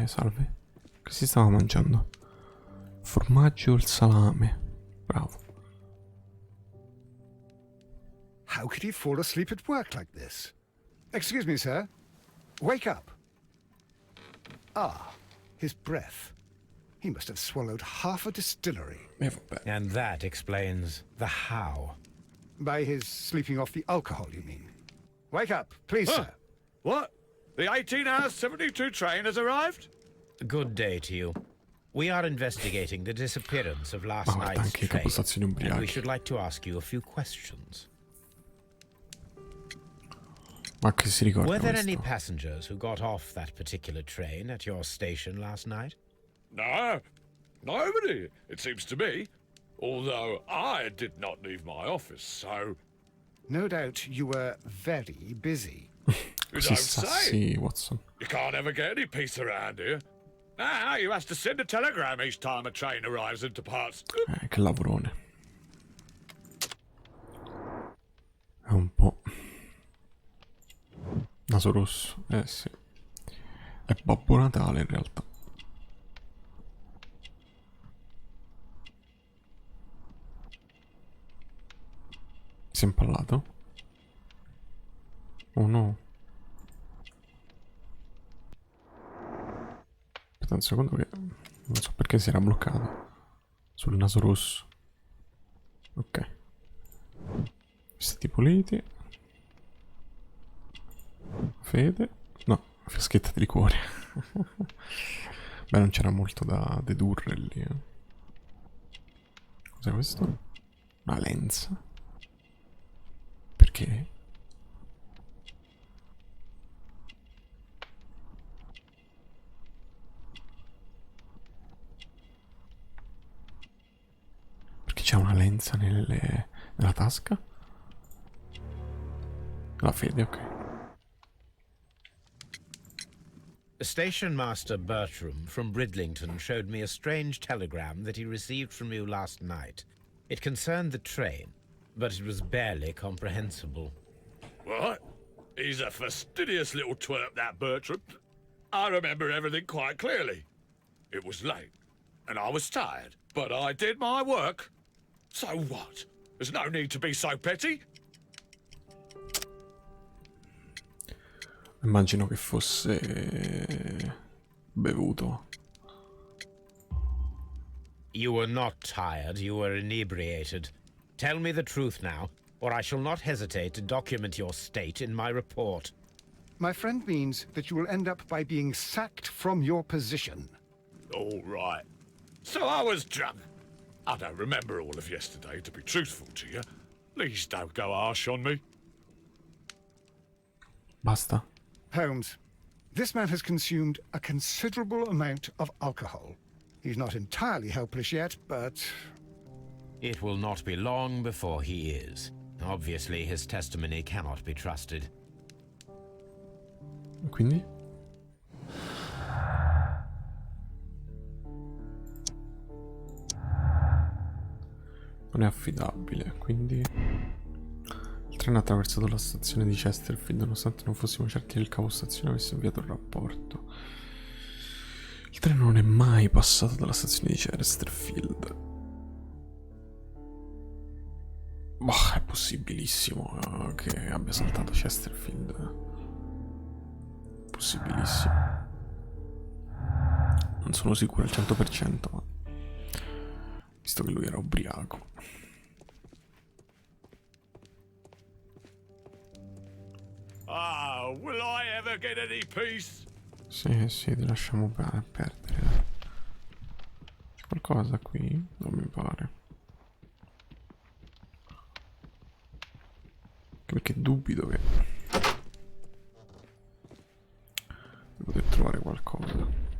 Salve. Che si stava mangiando? Formaggio o il salame? Bravo. How could he fall asleep at work like this? Excuse me, sir. Wake up. Ah, his breath. He must have swallowed half a distillery. And that explains the how. By his sleeping off the alcohol, you mean? Wake up, please, Huh. sir. What? The 18-hour 72 train has arrived? Good day to you. We are investigating the disappearance of last guarda, night's anche i train, capostazioni and we ubriachi. should like to ask you a few questions. Ma che si ricorda Were there questo? any passengers who got off that particular train at your station last night? No, nobody, it seems to me. Although I did not leave my office, so... No doubt you were very busy. You Così don't sassi, say. Watson. You can't ever get any peace around here. Now you have to send a telegram each time a train arrives and departs. Che lavorone. È un po'... naso rosso. Sì. È Babbo Natale in realtà. Si è impallato? Oh no. Aspetta un secondo che... non so perché si era bloccato. Sul naso rosso. Ok. Vestiti puliti. Fede. No, fiaschetta di liquore. Beh, non c'era molto da dedurre lì. Cos'è questo? Una lenza. Perché? Perché c'è una lenza nella tasca? La fede, ok. Station Master Bertram from Bridlington showed me a strange telegram that he received from you last night. It concerned the train, but it was barely comprehensible. What? He's a fastidious little twerp, that Bertram. I remember everything quite clearly. It was late. and I was tired, but I did my work. So what? There's no need to be so petty. Immagino che fosse bevuto. You were not tired, you were inebriated. Tell me the truth now, or I shall not hesitate to document your state in my report. My friend means that you will end up by being sacked from your position. All right. So I was drunk. I don't remember all of yesterday, to be truthful to you. Please don't go harsh on me. Basta. Holmes, this man has consumed a considerable amount of alcohol. He's not entirely helpless yet, but... It will not be long before he is. Obviously, his testimony cannot be trusted. Quindi? Non è affidabile, quindi... Il treno ha attraversato la stazione di Chesterfield, nonostante non fossimo certi che il capo stazione avesse inviato il rapporto. Il treno non è mai passato dalla stazione di Chesterfield. Boh, è possibilissimo che abbia saltato Chesterfield. Possibilissimo. Non sono sicuro al 100%, ma... Visto che lui era ubriaco. Ah, will I ever get any peace? Sì, sì, ti lasciamo perdere. C'è qualcosa qui? Non mi pare. Anche perché dubito che... di poter trovare qualcosa.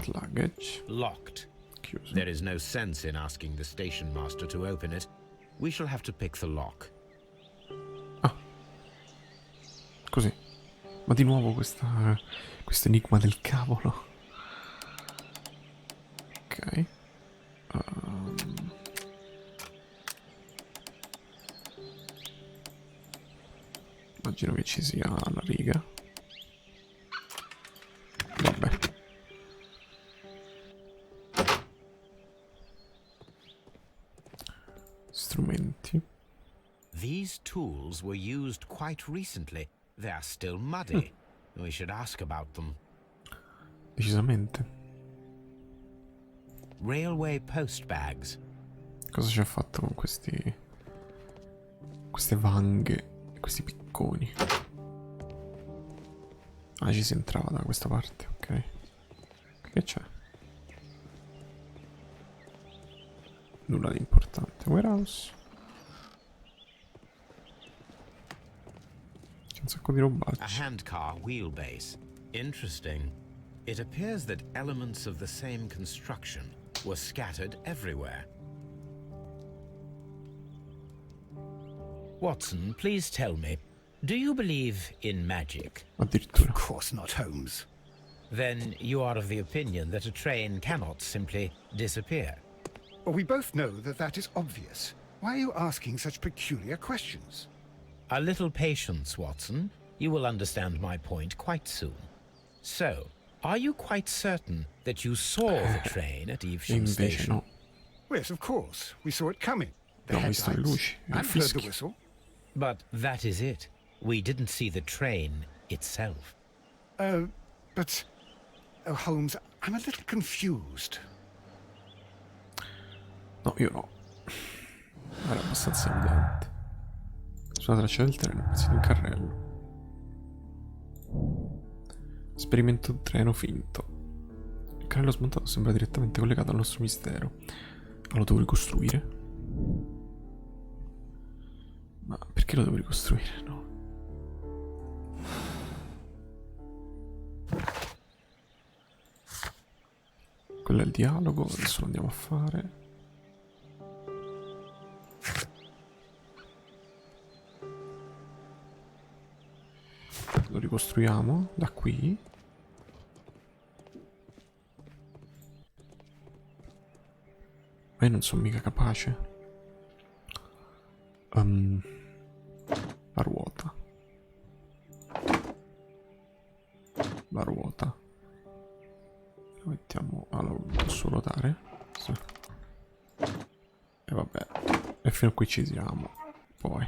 Luggage. Locked. Chiuso. There is no sense in asking the station master to open it. We shall have to pick the lock. Ah. Così. Ma di nuovo questo enigma del cavolo. Ok. Immagino che ci sia la riga. Vabbè. Strumenti. These tools were used quite recently. They are still muddy. We should ask about them. Decisamente. Railway post bags. Cosa ci ha fatto con queste vanghe e questi picconi? Ah, ci si entrava da questa parte, ok. Che c'è? Nulla di importante. Warehouse. C'è un sacco di A robacci. handcar wheelbase. Interesting. It appears that elements of the same construction were scattered everywhere. Watson, please tell me, do you believe in magic? Addirittura. Of course not, Holmes. Then you are of the opinion that a train cannot simply disappear. Well, we both know that that is obvious. Why are you asking such peculiar questions? A little patience, Watson. You will understand my point quite soon. So, are you quite certain that you saw the train at Evesham Invece Station? no. Yes, of course. We saw it coming. The Abbiamo visto le headlights. luci, il And heard the fischio. whistle. But that is it. We didn't see the train itself. But... Oh, Holmes, I'm a little confused. No, io no. Era abbastanza evidente. Sulla traccia del treno, siete in carrello. Esperimento treno finto. Il carrello smontato sembra direttamente collegato al nostro mistero. Ma lo devo ricostruire? Ma perché lo devo ricostruire? No. Quello è il dialogo, adesso lo andiamo a fare. Lo ricostruiamo da qui. Ma io non sono mica capace. La ruota. mettiamo... Allora, posso ruotare? Sì. E vabbè. E fino a qui ci siamo. Poi...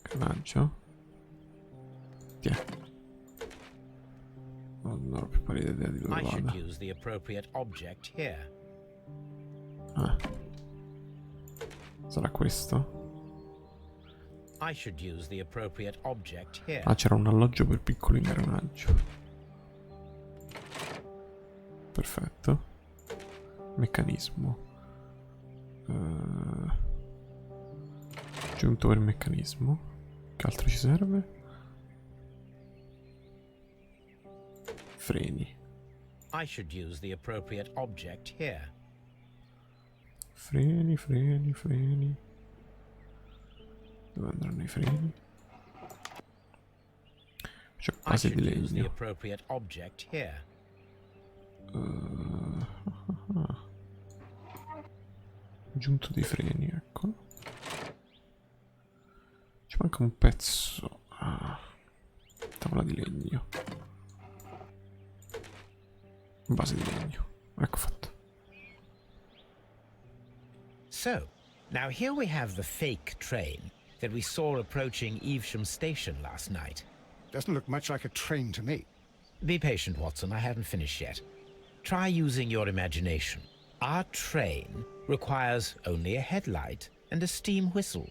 Granaggio. Tiè. Non ho più pallida idea di dove I should vada. use the appropriate object here. Sarà questo? I should use the appropriate object here. Ah, c'era un alloggio per piccolo ingranaggio. Perfetto. Meccanismo. Giunto per meccanismo. Che altro ci serve? Freni. I should use the appropriate object here. Freni, freni, freni. Dove andranno i freni? C'è I base di should use the legno. appropriate object here. Aggiunto dei freni, ecco. Ci manca un pezzo. Tavola di legno. Base di legno. Ecco fatto. So, now here we have the fake train that we saw approaching Evesham Station last night. Doesn't look much like a train to me. Be patient, Watson. I haven't finished yet. Try using your imagination. Our train requires only a headlight and a steam whistle.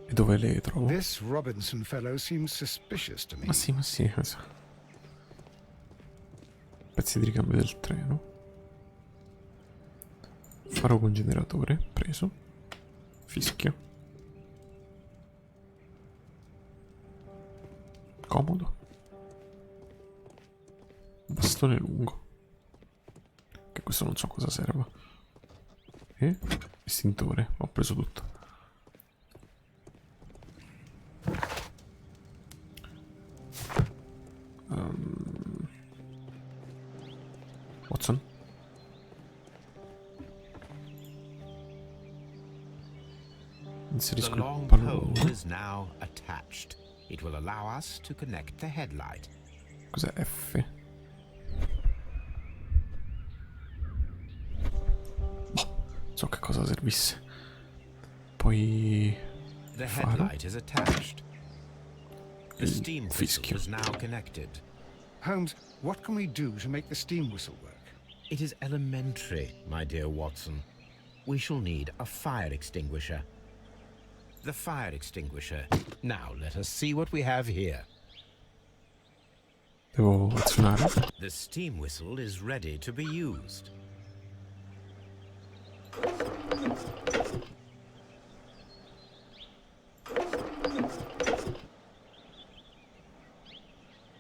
E dove le trovo? This Robinson fellow seems suspicious to me. Ma sì, ma sì. Pezzi di ricambio del treno. Faro con generatore, preso. Fischio. Comodo. Bastone lungo. Che questo non so cosa serva. E estintore, ho preso tutto. Watson? The Inserisco long il pole pallone. is now attached. It will allow us to connect the headlight. Cos'è F? Boh, so che cosa servisse. Poi... The faro. headlight is attached. The Il steam whistle fischio. is now connected. Holmes, what can we do to make the steam whistle work? It is elementary, my dear Watson. We shall need a fire extinguisher. The fire extinguisher. Now let us see what we have here. Devo azionare? The steam whistle is ready to be used.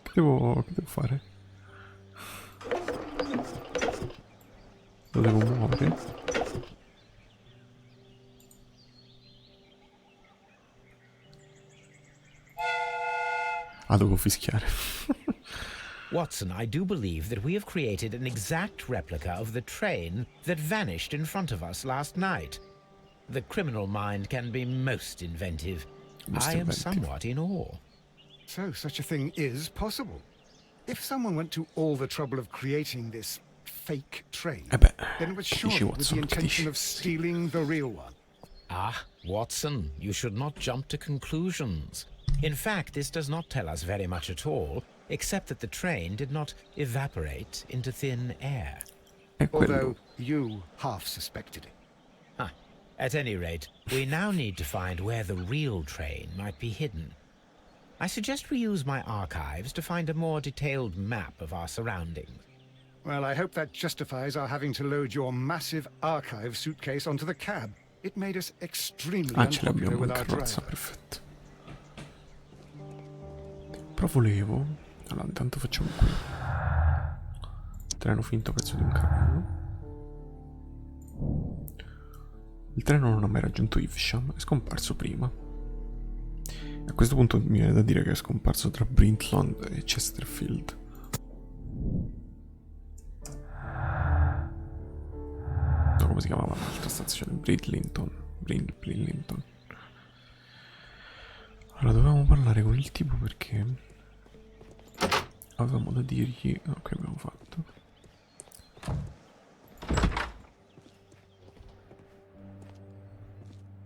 Che devo fare? Lo devo muovere? Ah, devo fischiare. Watson, I do believe that we have created an exact replica of the train that vanished in front of us last night. The criminal mind can be most inventive. I am somewhat in awe. So, such a thing is possible. If someone went to all the trouble of creating this fake train, then it was surely with the intention of stealing the real one. Ah, Watson, you should not jump to conclusions. In fact, this does not tell us very much at all, except that the train did not evaporate into thin air. Although you half suspected it. Ah, at any rate, we now need to find where the real train might be hidden. I suggest we use my archives to find a more detailed map of our surroundings. Well, I hope that justifies our having to load your massive archive suitcase onto the cab. It made us extremely Ce unpopular l'abbiamo with in our carrozza, driver. perfetto. Però volevo... Allora, intanto facciamo qui. Treno finto pezzo di un carro. Il treno non ha mai raggiunto Evesham, è scomparso prima. A questo punto mi viene da dire che è scomparso tra Brintland e Chesterfield. No, come si chiamava l'altra stazione? Bridlington. Bridlington. Allora, dovevamo parlare con il tipo perché avevamo da dirgli... Ok, abbiamo fatto.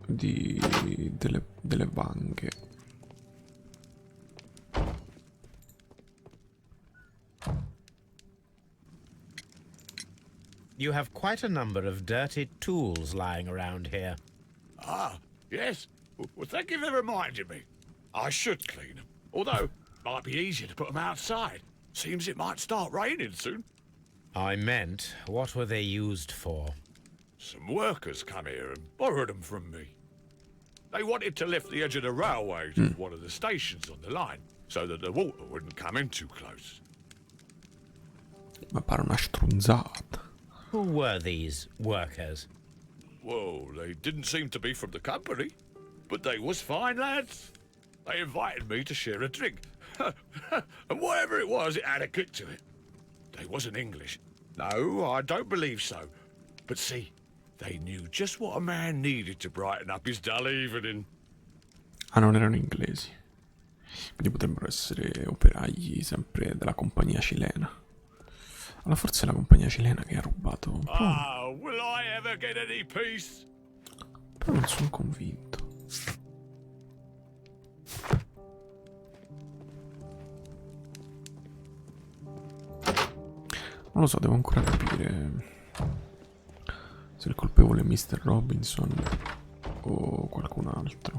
Delle vanghe. You have quite a number of dirty tools lying around here. Ah, yes. Well, thank you for reminding me. I should clean them. Although, might be easier to put them outside. Seems it might start raining soon. I meant, what were they used for? Some workers come here and borrowed them from me. They wanted to lift the edge of the railway to one of the stations on the line, so that the water wouldn't come in too close. Ma pare una strunzata. Who were these workers? Well, they didn't seem to be from the company, but they was fine lads. They invited me to share a drink. And whatever it was, it had a kick to it. They wasn't English. No, I don't believe so. But see, they knew just what a man needed to brighten up his dull evening. Ah, non erano inglesi. Quindi potrebbero essere operai sempre della compagnia cilena. Allora forse è la compagnia cilena che ha rubato un po'. Oh, will I ever get any peace? Però non sono convinto. Non lo so, devo ancora capire se il colpevole è Mr. Robinson o qualcun altro.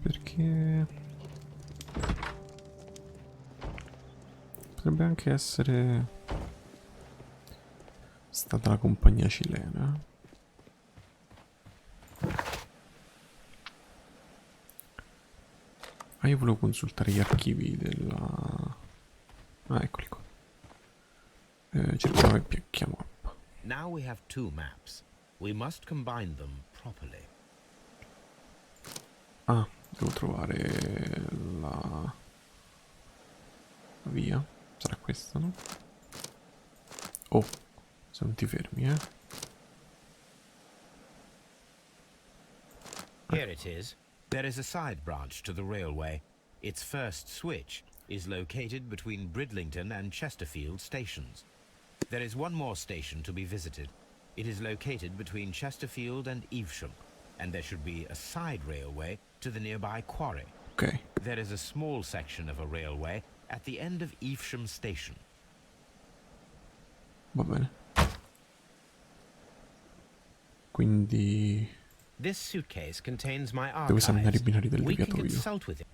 Perché potrebbe anche essere stata la compagnia cilena. Ah, io volevo consultare gli archivi della... Ah, eccoli qua. Cerchiamo e chiamo up. Now we have two maps. We must combine them properly. Ah, devo trovare la via. Sarà questa, no? Oh, se non ti fermi, Here it is. There is a side branch to the railway. Its first switch is located between Bridlington and Chesterfield stations. There is one more station to be visited. It is located between Chesterfield and Evesham, and there should be a side railway to the nearby quarry. Ok. There is a small section of a railway at the end of Evesham station. Va bene. Quindi This suitcase contains my devo esaminare i archives. binari del We can deviatoio. consult with it.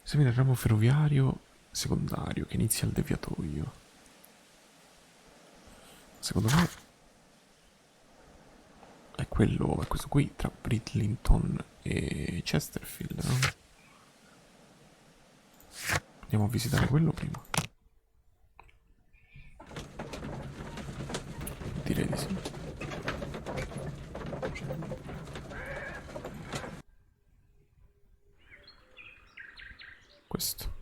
Esamina il ramo ferroviario secondario che inizia al deviatoio. Secondo me è quello, è questo qui tra Bridlington e Chesterfield, no? Andiamo a visitare quello prima. Direi di sì. Questo.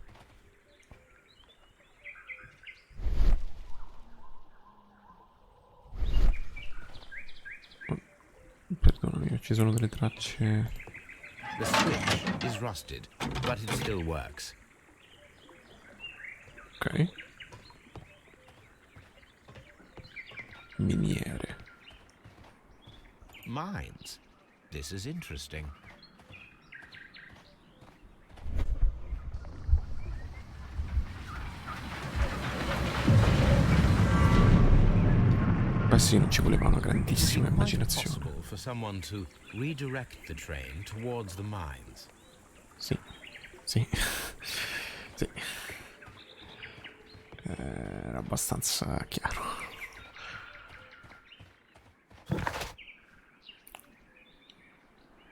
Perdonami, ci sono delle tracce. The switch is rusted, but it still works. Ok. Miniere. Mines. This is interesting. Beh sì, non ci voleva una grandissima It would be quite immaginazione. possible for someone to redirect the train towards the mines. Sì. Sì. Sì. Era abbastanza chiaro.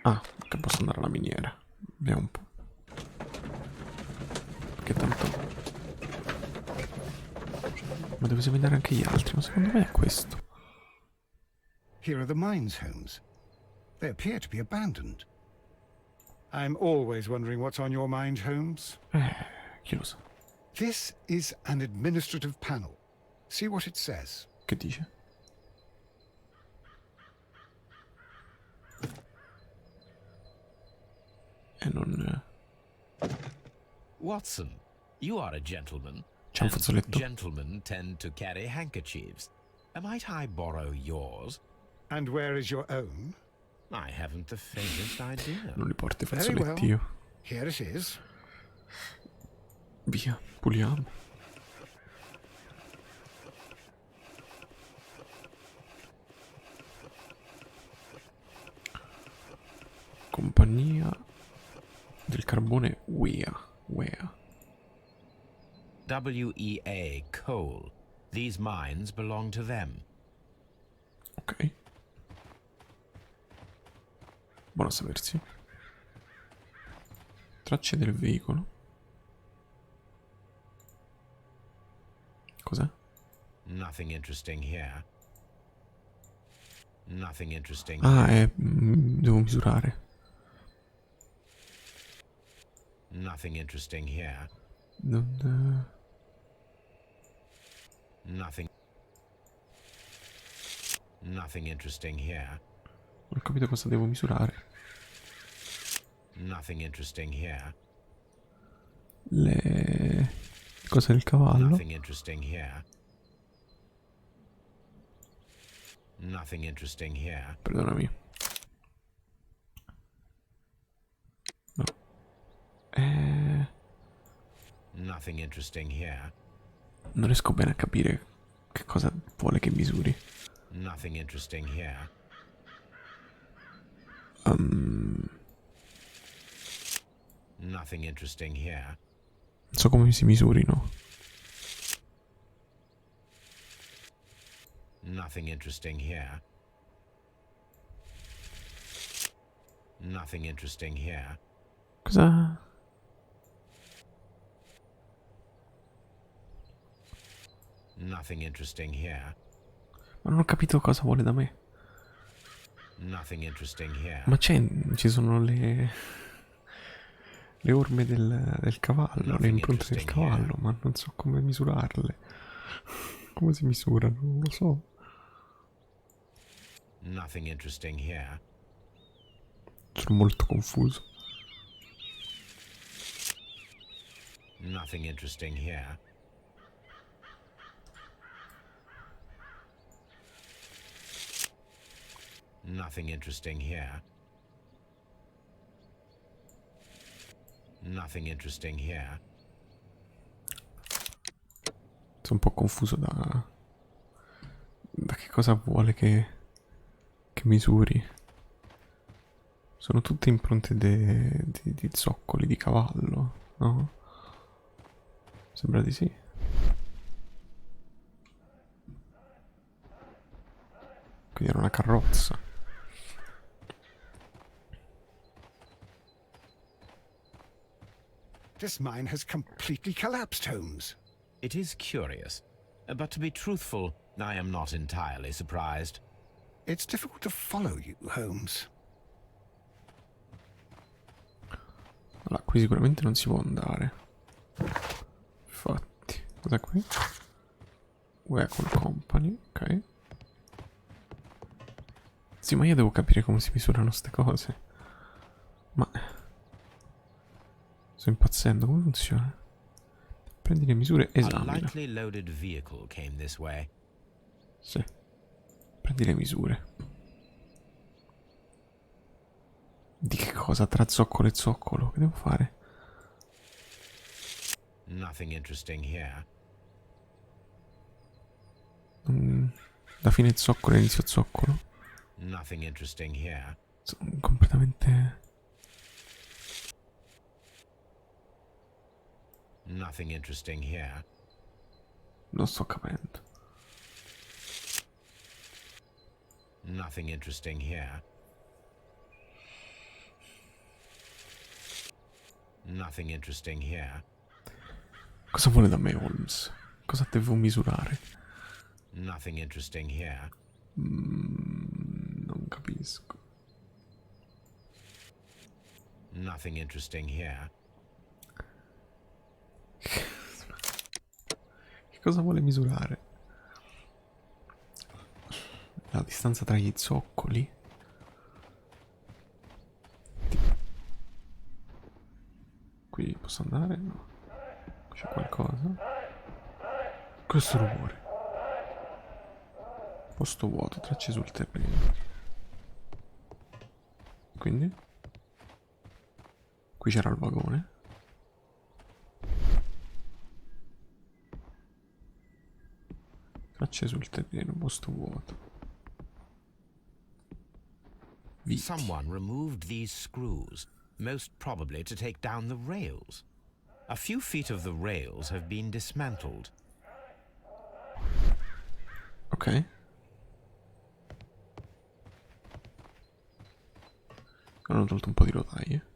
Ah, che posso andare alla miniera. Vediamo un po'. Perché tanto... Ma devo esaminare anche gli altri, ma secondo me è questo. Here are the mines, Holmes. They appear to be abandoned. I'm always wondering what's on your mind, Holmes. Chi lo sa. This is an administrative panel. See what it says. Che dice? E non... Watson, you are a gentleman. C'è un and fazzoletto. gentlemen tend to carry handkerchiefs. Might I borrow yours? And where is your own? I haven't the faintest idea. Non li porto i Very fazzoletti well. io. Here it is. Via, puliamo. Compagnia del carbone WEA. WEA coal. These mines belong to them. Ok. Buono a sapersi. Tracce del veicolo. Cos'è? Nothing interesting here. Nothing interesting. Ah, devo misurare. Nothing interesting here. Non... Nothing. Nothing interesting here. Non ho capito cosa devo misurare. Nothing interesting here. Le cose del cavallo. Nothing interesting here. Nothing interesting here. Perdonami. No. Nothing interesting here. Non riesco bene a capire che cosa vuole che misuri. Nothing interesting here. Nothing interesting here. Non so come si misurino. Nothing interesting here. Nothing interesting here. Cosa? Nothing interesting here. Ma non ho capito cosa vuole da me. Nothing interesting here. Ma ci sono le orme del cavallo, le impronte del cavallo, ma non so come misurarle. Come si misurano? Non lo so. Nothing interesting here. Sono molto confuso. Nothing interesting here. Nothing interesting here. Nothing interesting here. Sono un po' confuso da che cosa vuole che misuri. Sono tutte impronte di zoccoli di cavallo, no? Sembra di sì. Quindi era una carrozza. This mine has completely collapsed, Holmes. It is curious, but to be truthful, I am not entirely surprised. It's difficult to follow you, Holmes. Allora, qui sicuramente non si può andare. Infatti, cos'è qui? Weapon Company, ok. Sì, ma io devo capire come si misurano ste cose. Ma... sto impazzendo, come funziona? Prendi le misure, A esamina. lightly loaded vehicle came this way. Sì. Prendi le misure. Di che cosa? Tra zoccolo e zoccolo? Che devo fare? Nothing interesting here. Da fine zoccolo e inizio zoccolo? Nothing interesting here. Sono completamente... Nothing interesting here. non sto capendo. Nothing interesting here. Nothing interesting here. Cosa vuole da me, Holmes? Cosa devo misurare? Nothing interesting here. Non capisco. Nothing interesting here. Che cosa vuole misurare? La distanza tra gli zoccoli. Qui posso andare? No. C'è qualcosa? Questo rumore. Posto vuoto, tracce sul terreno. Quindi? Qui c'era il vagone. Tracce sul terreno, posto vuoto. Someone removed these screws, most probably to take down the rails. A few feet of the rails have been dismantled. Ok. Hanno tolto un po' di rotaie.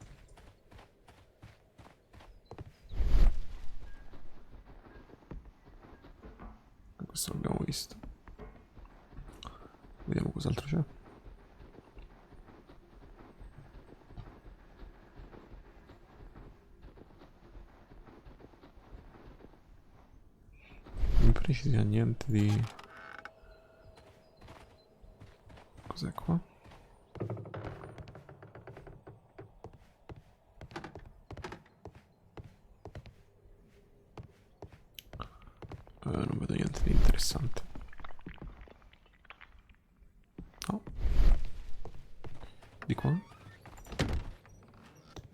Questo l'abbiamo visto. Vediamo cos'altro c'è. Non precisa niente di... Cos'è qua? Non vedo niente di interessante. No. Di qua?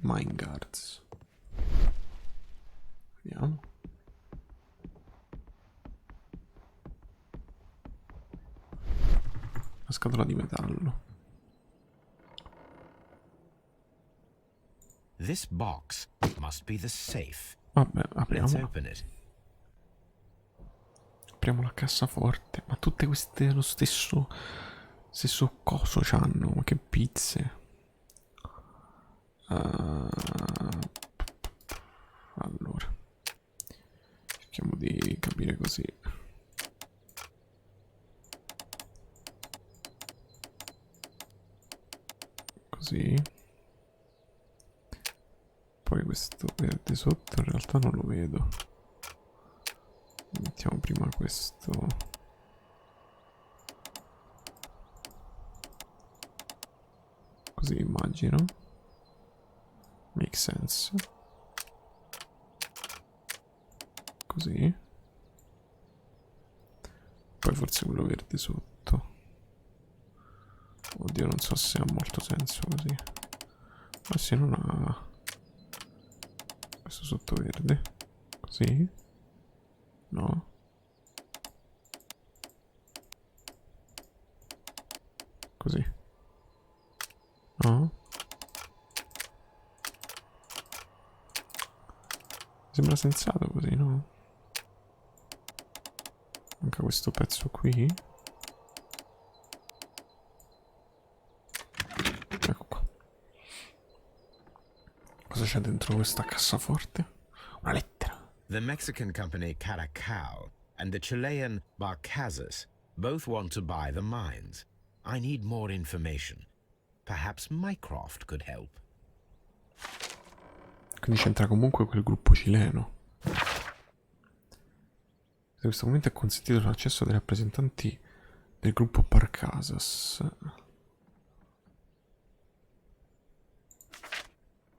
Mine guards. Vediamo. Una scatola di metallo. This box must be the safe. Vabbè, Let's apriamo. open it. Apriamo la cassaforte. Ma tutte queste lo stesso coso c'hanno. Ma che pizze. Allora. Cerchiamo di capire così. Così. Poi questo verde sotto in realtà non lo vedo. Mettiamo prima questo. Così immagino. Make sense. Così. Poi forse quello verde sotto. Oddio, non so se ha molto senso così. Ma se non ha... Questo sotto verde. Così. No. Così. No. Sembra sensato così, no? Manca questo pezzo qui. Ecco qua. Cosa c'è dentro questa cassaforte? Una lettera. The Mexican company Caracao and the Chilean Barcazas both want to buy the mines. I need more information. Perhaps Mycroft could help. Quindi c'entra comunque quel gruppo cileno. In questo momento è consentito l'accesso dei rappresentanti del gruppo Barcazas.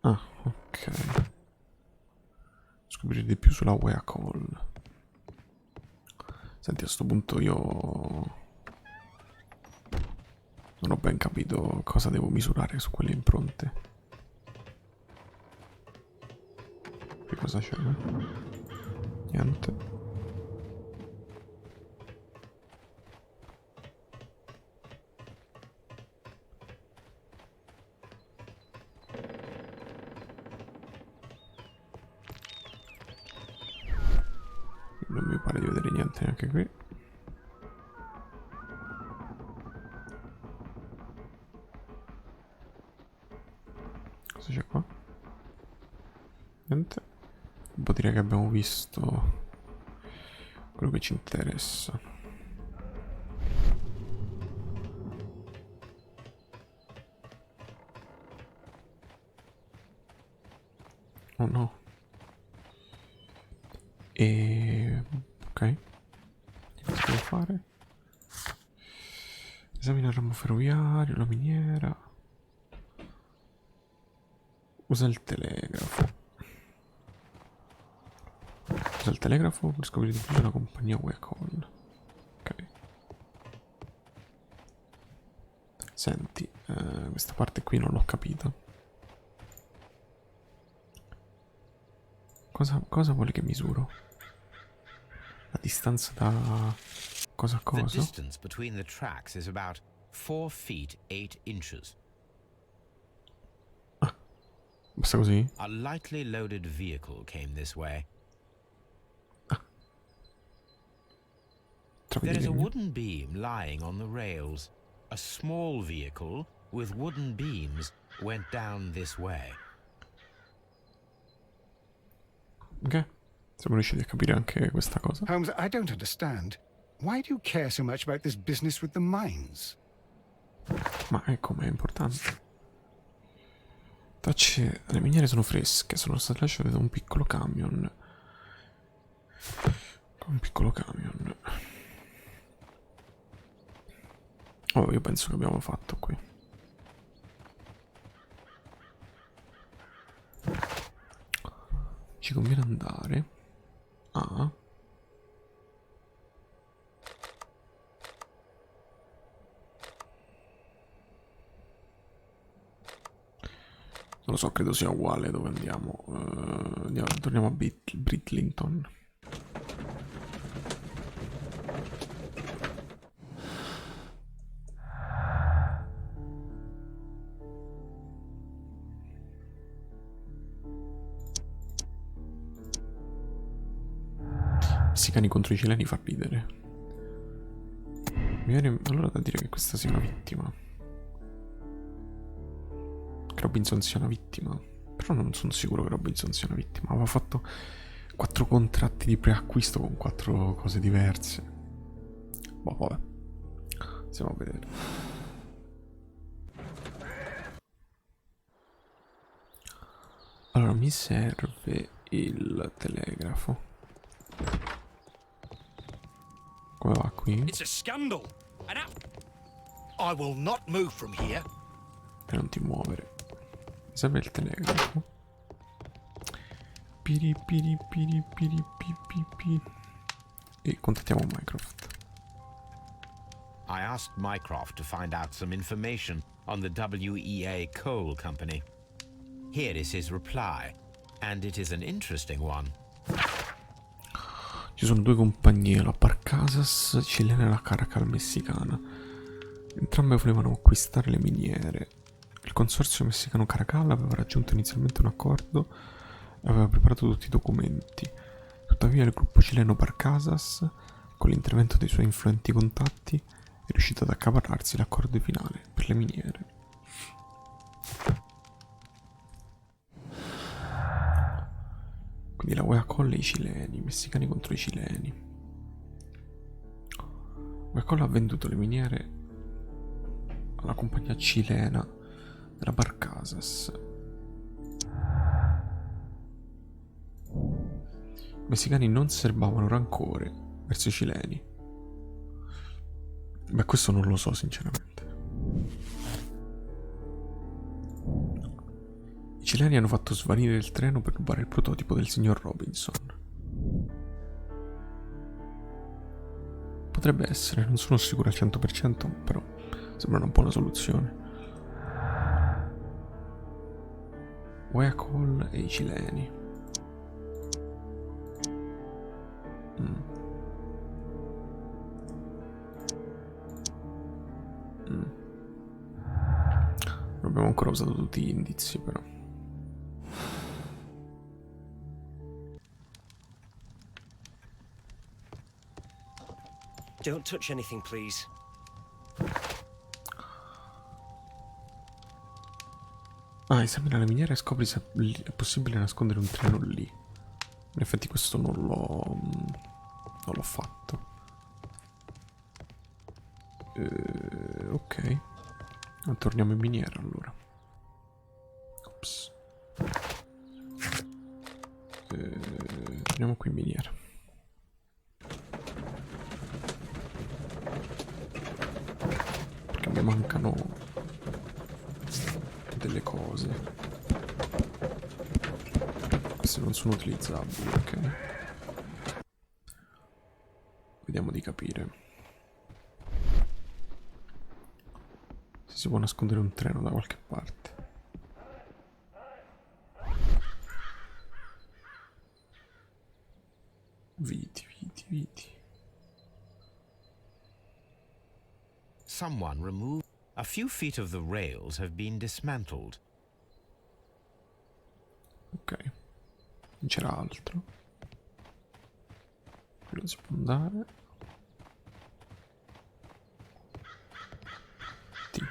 Ah, ok. Scoprire di più sulla Wea Call. Senti, a sto punto io non ho ben capito cosa devo misurare su quelle impronte. Che cosa c'è? Niente. Non mi pare di vedere niente neanche qui. Cosa c'è qua? Niente. Devo dire che abbiamo visto quello che ci interessa. Oh no. E... ok. Cosa devo fare? Esamina il ramo ferroviario, la miniera. Usa il telegrafo. Usa il telegrafo per scoprire di più la compagnia Wacom. Ok. Senti, questa parte qui non l'ho capita. Cosa vuole che misuro? La distanza da cosa a The cosa? distance between the tracks is about 4 feet 8 inches. Basta così? A lightly loaded vehicle came this way. Trovi There di is a legno? wooden beam lying on the rails. A small vehicle with wooden beams went down this way. Ok. Siamo riusciti a capire anche questa cosa. Holmes, I don't understand. Why do you care so much about this business with the mines? Ma ecco, ma è importante. Tracce alle miniere sono fresche, sono state lasciate da un piccolo camion. Un piccolo camion. Oh, io penso che abbiamo fatto qui. Ci conviene andare a... Non lo so, credo sia uguale dove andiamo. Torniamo a Britlington. Messicani contro i cileni fa ridere. Mi viene allora da dire che questa sia una vittima. Che Robinson sia una vittima. Però non sono sicuro che Robinson sia una vittima. Aveva fatto 4 contratti di preacquisto con 4 cose diverse. Boh, vabbè. Andiamo a vedere. Allora, mi serve il telegrafo. Come va qui? It's a scandal. I will not move from here. E non ti muovere. Mi serve il telegrafo. Piri piri piri piri pi pi. E contattiamo Mycroft. I asked Mycroft to find out some information on the WEA Coal Company. Here is his reply, and it is an interesting one. Ci sono 2 compagnie, la Barcasas cilena e la Caracal messicana. Entrambe volevano acquistare le miniere. Il consorzio messicano Caracal aveva raggiunto inizialmente un accordo e aveva preparato tutti i documenti. Tuttavia il gruppo cileno Barcasas, con l'intervento dei suoi influenti contatti, è riuscito ad accaparrarsi l'accordo finale per le miniere. Quindi la Wacol e i cileni, i messicani contro i cileni. Wacol ha venduto le miniere alla compagnia cilena della Barcasas. I messicani non serbavano rancore verso i cileni. Beh, questo non lo so sinceramente. I cileni hanno fatto svanire il treno per rubare il prototipo del signor Robinson. Potrebbe essere, non sono sicuro al 100%, però sembra una buona soluzione. Wacol e i cileni. Non abbiamo ancora usato tutti gli indizi, però. Don't touch anything, please. Esamina la miniera e scopri se è possibile nascondere un treno lì. In effetti questo non l'ho fatto. Ok. Torniamo in miniera allora. Ops. Torniamo qui in miniera. che mancano delle cose. Queste non sono utilizzabili, ok. Vediamo di capire. Se si può nascondere un treno da qualche parte. Viti. Someone removed. A few feet of the rails have been dismantled. Ok. Non c'era altro. Qui non si può andare. T.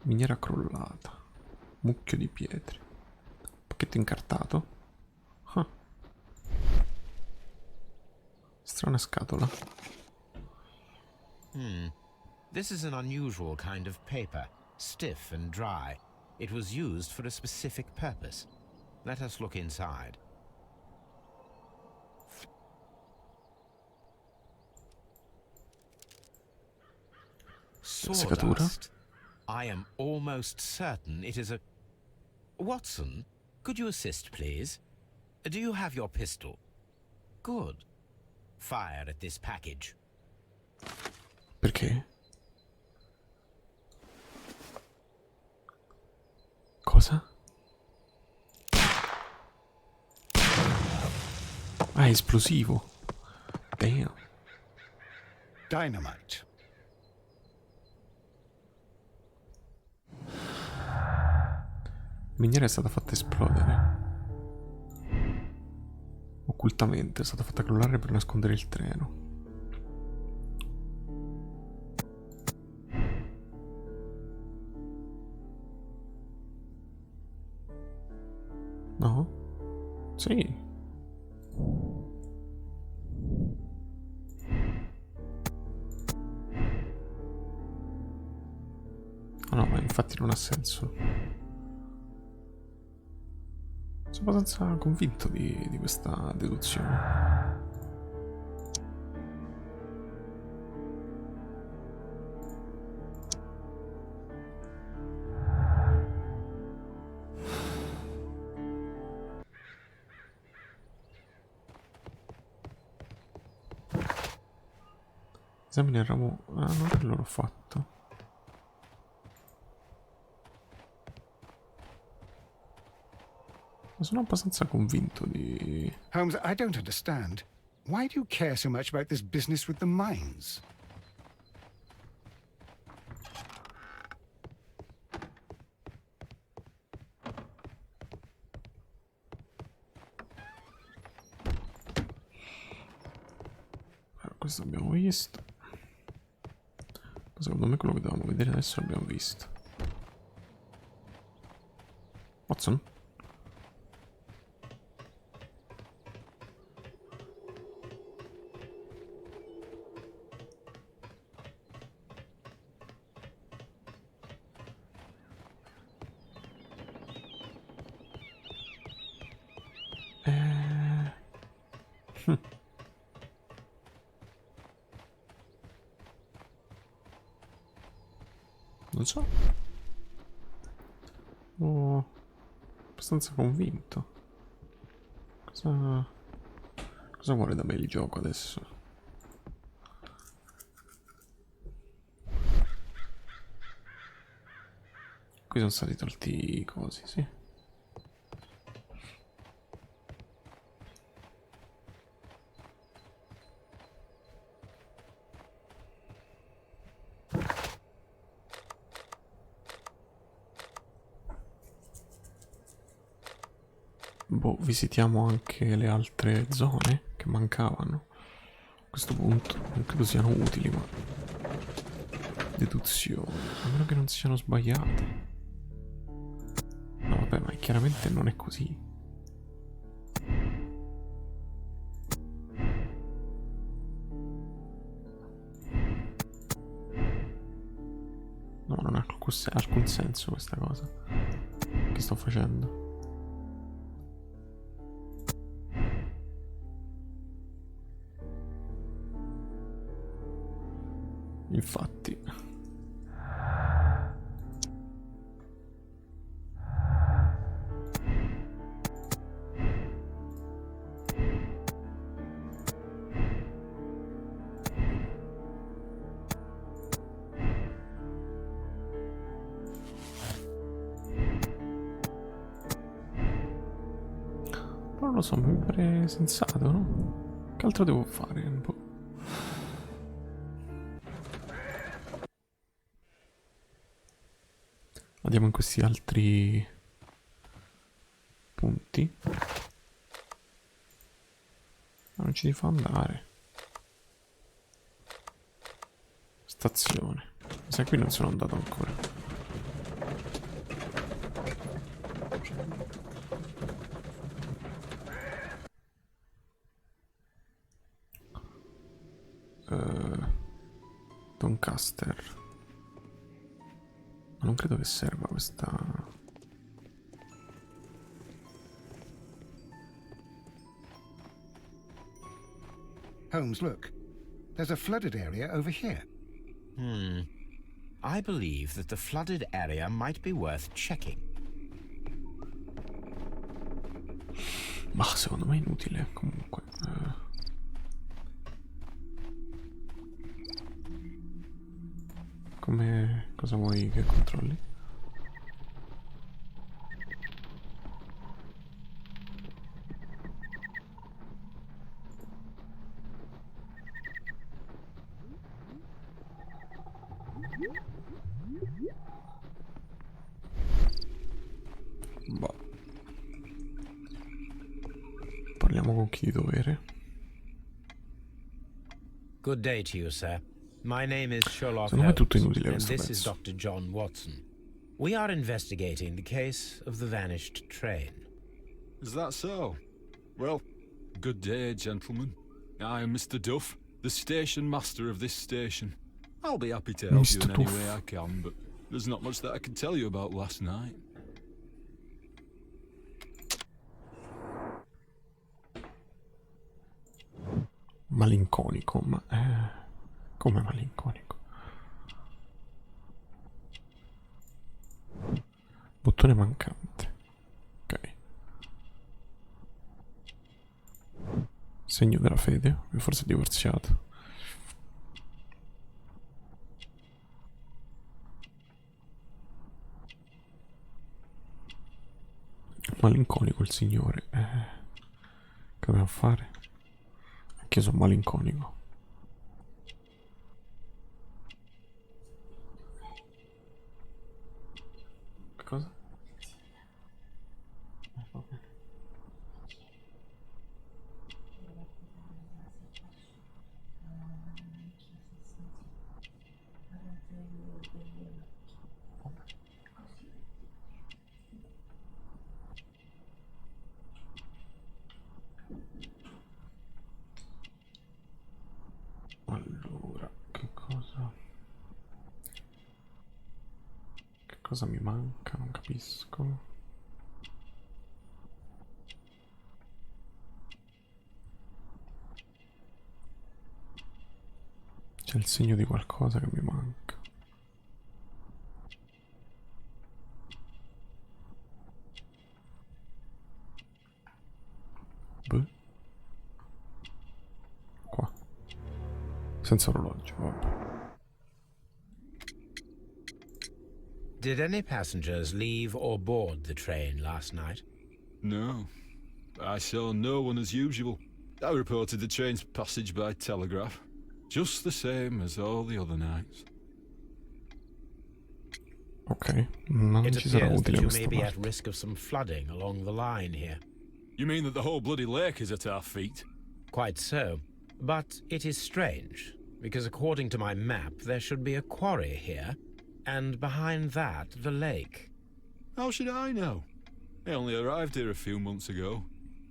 Miniera crollata. Mucchio di pietre. Pacchetto incartato. Ah. Strana scatola. This is an unusual kind of paper, stiff and dry. It was used for a specific purpose. Let us look inside. Seccatura. Sawdust. I am almost certain it is a... Watson, could you assist, please? Do you have your pistol? Good. Fire at this package. Perché? Cosa? Ah, è esplosivo. Damn. Dynamite. Miniera è stata fatta esplodere. Occultamente è stata fatta crollare per nascondere il treno. No? Sì. Ah no, ma infatti non ha senso. Sono abbastanza convinto di questa deduzione. Esamine il ramo... Ah, no, quello l'ho fatto. Ma sono abbastanza convinto di... Holmes, I don't understand. Why do you care so much about this business with the mines? Questo abbiamo visto. Secondo me quello che dovevamo vedere adesso l'abbiamo visto. Watson? Non so. Oh, abbastanza convinto. Cosa vuole da me il gioco adesso? Qui sono stati tolti i cosi, sì. Boh, visitiamo anche le altre zone che mancavano. A questo punto non credo siano utili, ma... Deduzioni, a meno che non siano sbagliate. No, vabbè, ma chiaramente non è così. No, non ha alcun senso questa cosa che sto facendo. Infatti. Non lo so, mi pare sensato, no? Che altro devo fare? Un po'. Andiamo in questi altri punti. Ma non ci fa andare. Stazione. Mi sa qui non sono andato ancora. Doncaster. Ma non credo che serva questa. Holmes, look. There's a flooded area over here. I believe that the flooded area might be worth checking. Ma secondo me è inutile comunque. Come. Cosa vuoi che controlli? Boh. Parliamo con chi di dovere. Good day to you, sir. My name is Sherlock Secondo me è tutto Holmes, inutile and questo this is pezzo. Dr. John Watson. We are investigating the case of the vanished train. Is that so? Well, good day, gentlemen. I am Mr. Duff, the station master of this station. I'll be happy to help you in any way I can, but there's not much that I can tell you about last night. Malinconico, ma come malinconico? Bottone mancante. Ok. Segno della fede, forse è divorziato. Malinconico il signore. Che dobbiamo fare? Anche io sono malinconico. Cosa? Allora, che cosa mi manca? Non capisco. C'è il segno di qualcosa che mi manca. Beh. Qua. Senza orologio, vabbè. Did any passengers leave or board the train last night? No. I saw no one as usual. I reported the train's passage by telegraph. Just the same as all the other nights. Ok, non It ci sarà appears that utile you questa may be parte. at risk of some flooding along the line here. You mean that the whole bloody lake is at our feet? Quite so. But it is strange, because according to my map, there should be a quarry here, and behind that, the lake. How should I know? I only arrived here a few months ago.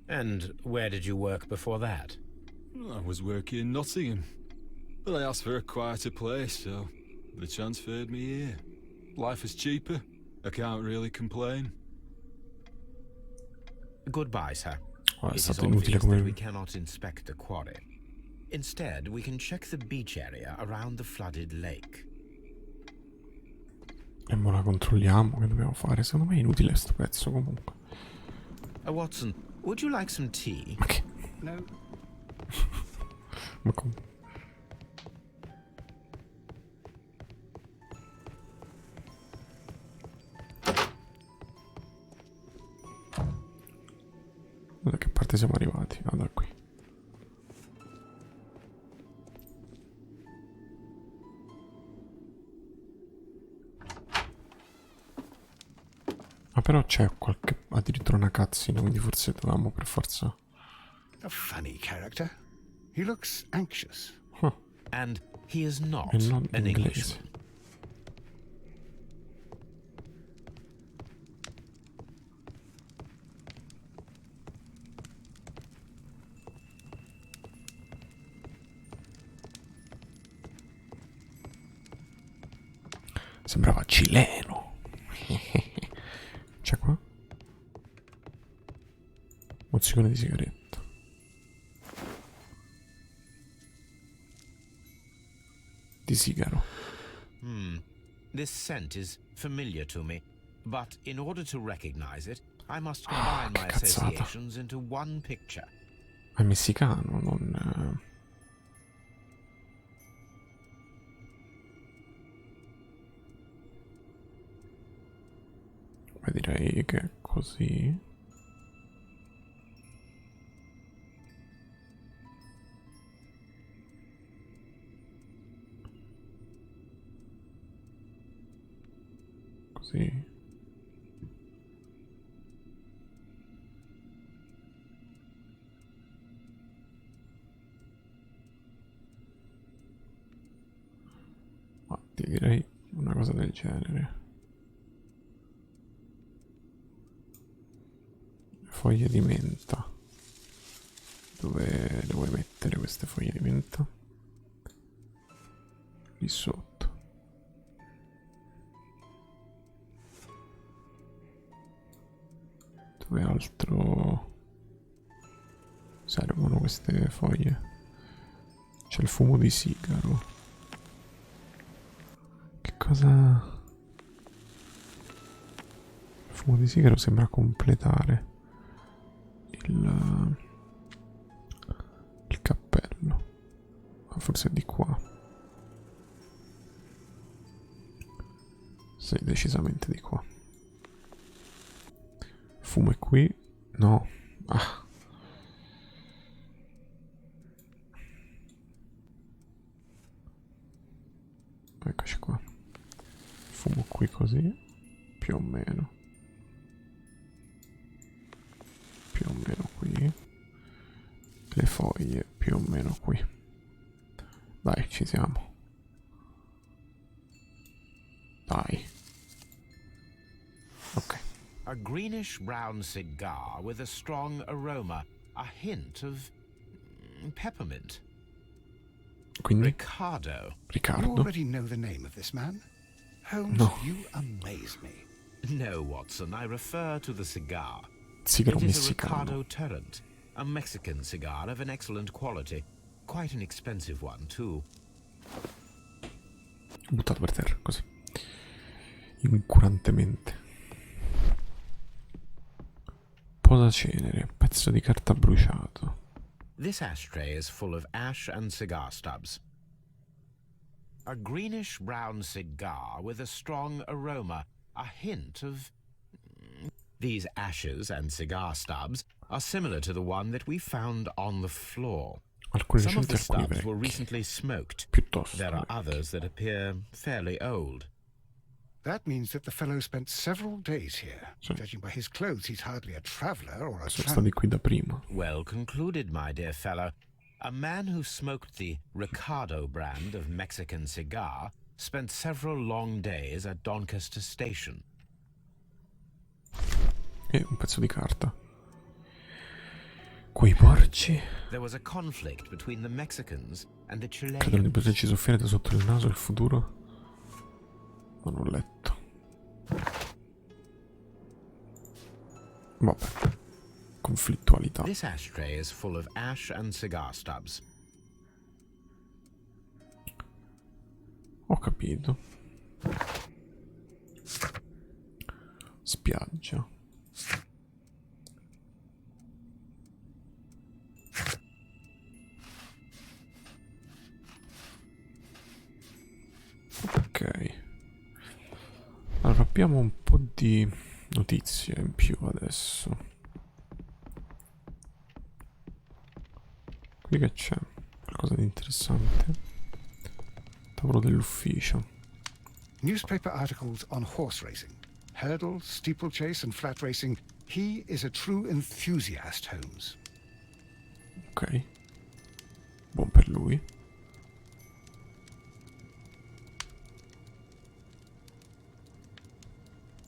And where did you work before that? I was working in Nottingham, but I asked for a quieter place, so they transferred me here. Life is cheaper. I can't really complain. Goodbye, sir. Oh, è It is stato inutile obvious that we come. cannot inspect the quarry. Instead, we can check the beach area around the flooded lake. E mo la controlliamo, che dobbiamo fare? Secondo me è inutile sto pezzo comunque. Watson, would you like some tea? Ma che? No. Ma come? Da che parte siamo arrivati? Ah, da qui. Ma però c'è qualche... addirittura una cutscene, quindi forse dovevamo per forza... A funny character. He looks anxious. Huh. And he is not E non an inglese. Englishman. Sembrava cileno. C'è qua? Mozzicone di sigaretta. Di sigaro. This scent is familiar to me, but in order to recognize it, I must combine my cazzata. associations into one picture. È messicano, non... Beh, direi che è così. Così. Ma ti direi una cosa del genere. Foglie di menta. Dove le vuoi mettere queste foglie di menta? Lì sotto. Dove altro servono queste foglie? C'è il fumo di sigaro. Che cosa? Il fumo di sigaro sembra completare il cappello. Ma forse è di qua. Sì, decisamente di qua. Fumo è qui? No. Ah. Eccoci qua. Fumo qui così. Più o meno. Più o meno qui. Le foglie più o meno qui. Dai, ci siamo. Dai. Ok. A greenish brown cigar with a strong aroma, a hint of peppermint. Quindi? Riccardo. You Riccardo? already know the name of this man? Holmes, No. you amaze me. No, Watson, I refer to the cigar. Sigaro It is a messicano. Ricardo Tarrant, a Mexican cigar of an excellent quality. Quite an expensive one, too. Buttato per terra, così. Incurantemente. Posacenere, pezzo di carta bruciato. This ashtray is full of ash and cigar stubs. A greenish brown cigar with a strong aroma, a hint of... These ashes and cigar stubs are similar to the one that we found on the floor. Alcuni Some of recenti, the alcuni stubs were vecchi. recently smoked. Piuttosto. There are others that appear fairly old. That means that the fellow spent several days here. Sì. Judging by his clothes, he's hardly a traveler or a Sono tramp. stati qui da prima. Well concluded, my dear fellow. A man who smoked the Ricardo brand of Mexican cigar spent several long days at Doncaster Station. E un pezzo di carta. Quei porci There was a conflict between the Mexicans and the credono di Chileans. poterci soffiare da sotto il naso il futuro. Non ho letto. Vabbè. Conflittualità. This ashtray is full of ash and cigar stubs. Ho capito. Spiaggia. Ok. Allora abbiamo un po' di notizie in più adesso. Qui che c'è? Qualcosa di interessante. Tavolo dell'ufficio. Newspaper articles on horse racing. Hurdle, steeplechase and flat racing. He is a true enthusiast, Holmes. Ok. Buon per lui.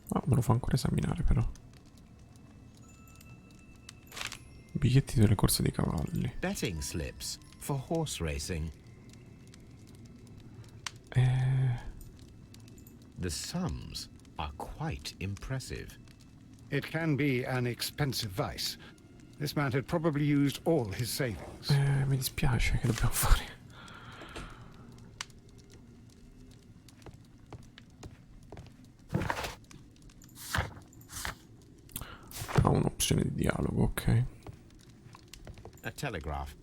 Ah, me lo fa ancora esaminare però. Biglietti delle corse dei cavalli. Betting slips for horse racing. The sums are quite impressive. It can be an expensive vice. This man had probably used all his savings. Mi dispiace, che dobbiamo fare? Ha un'opzione di dialogo, ok. A telegraph.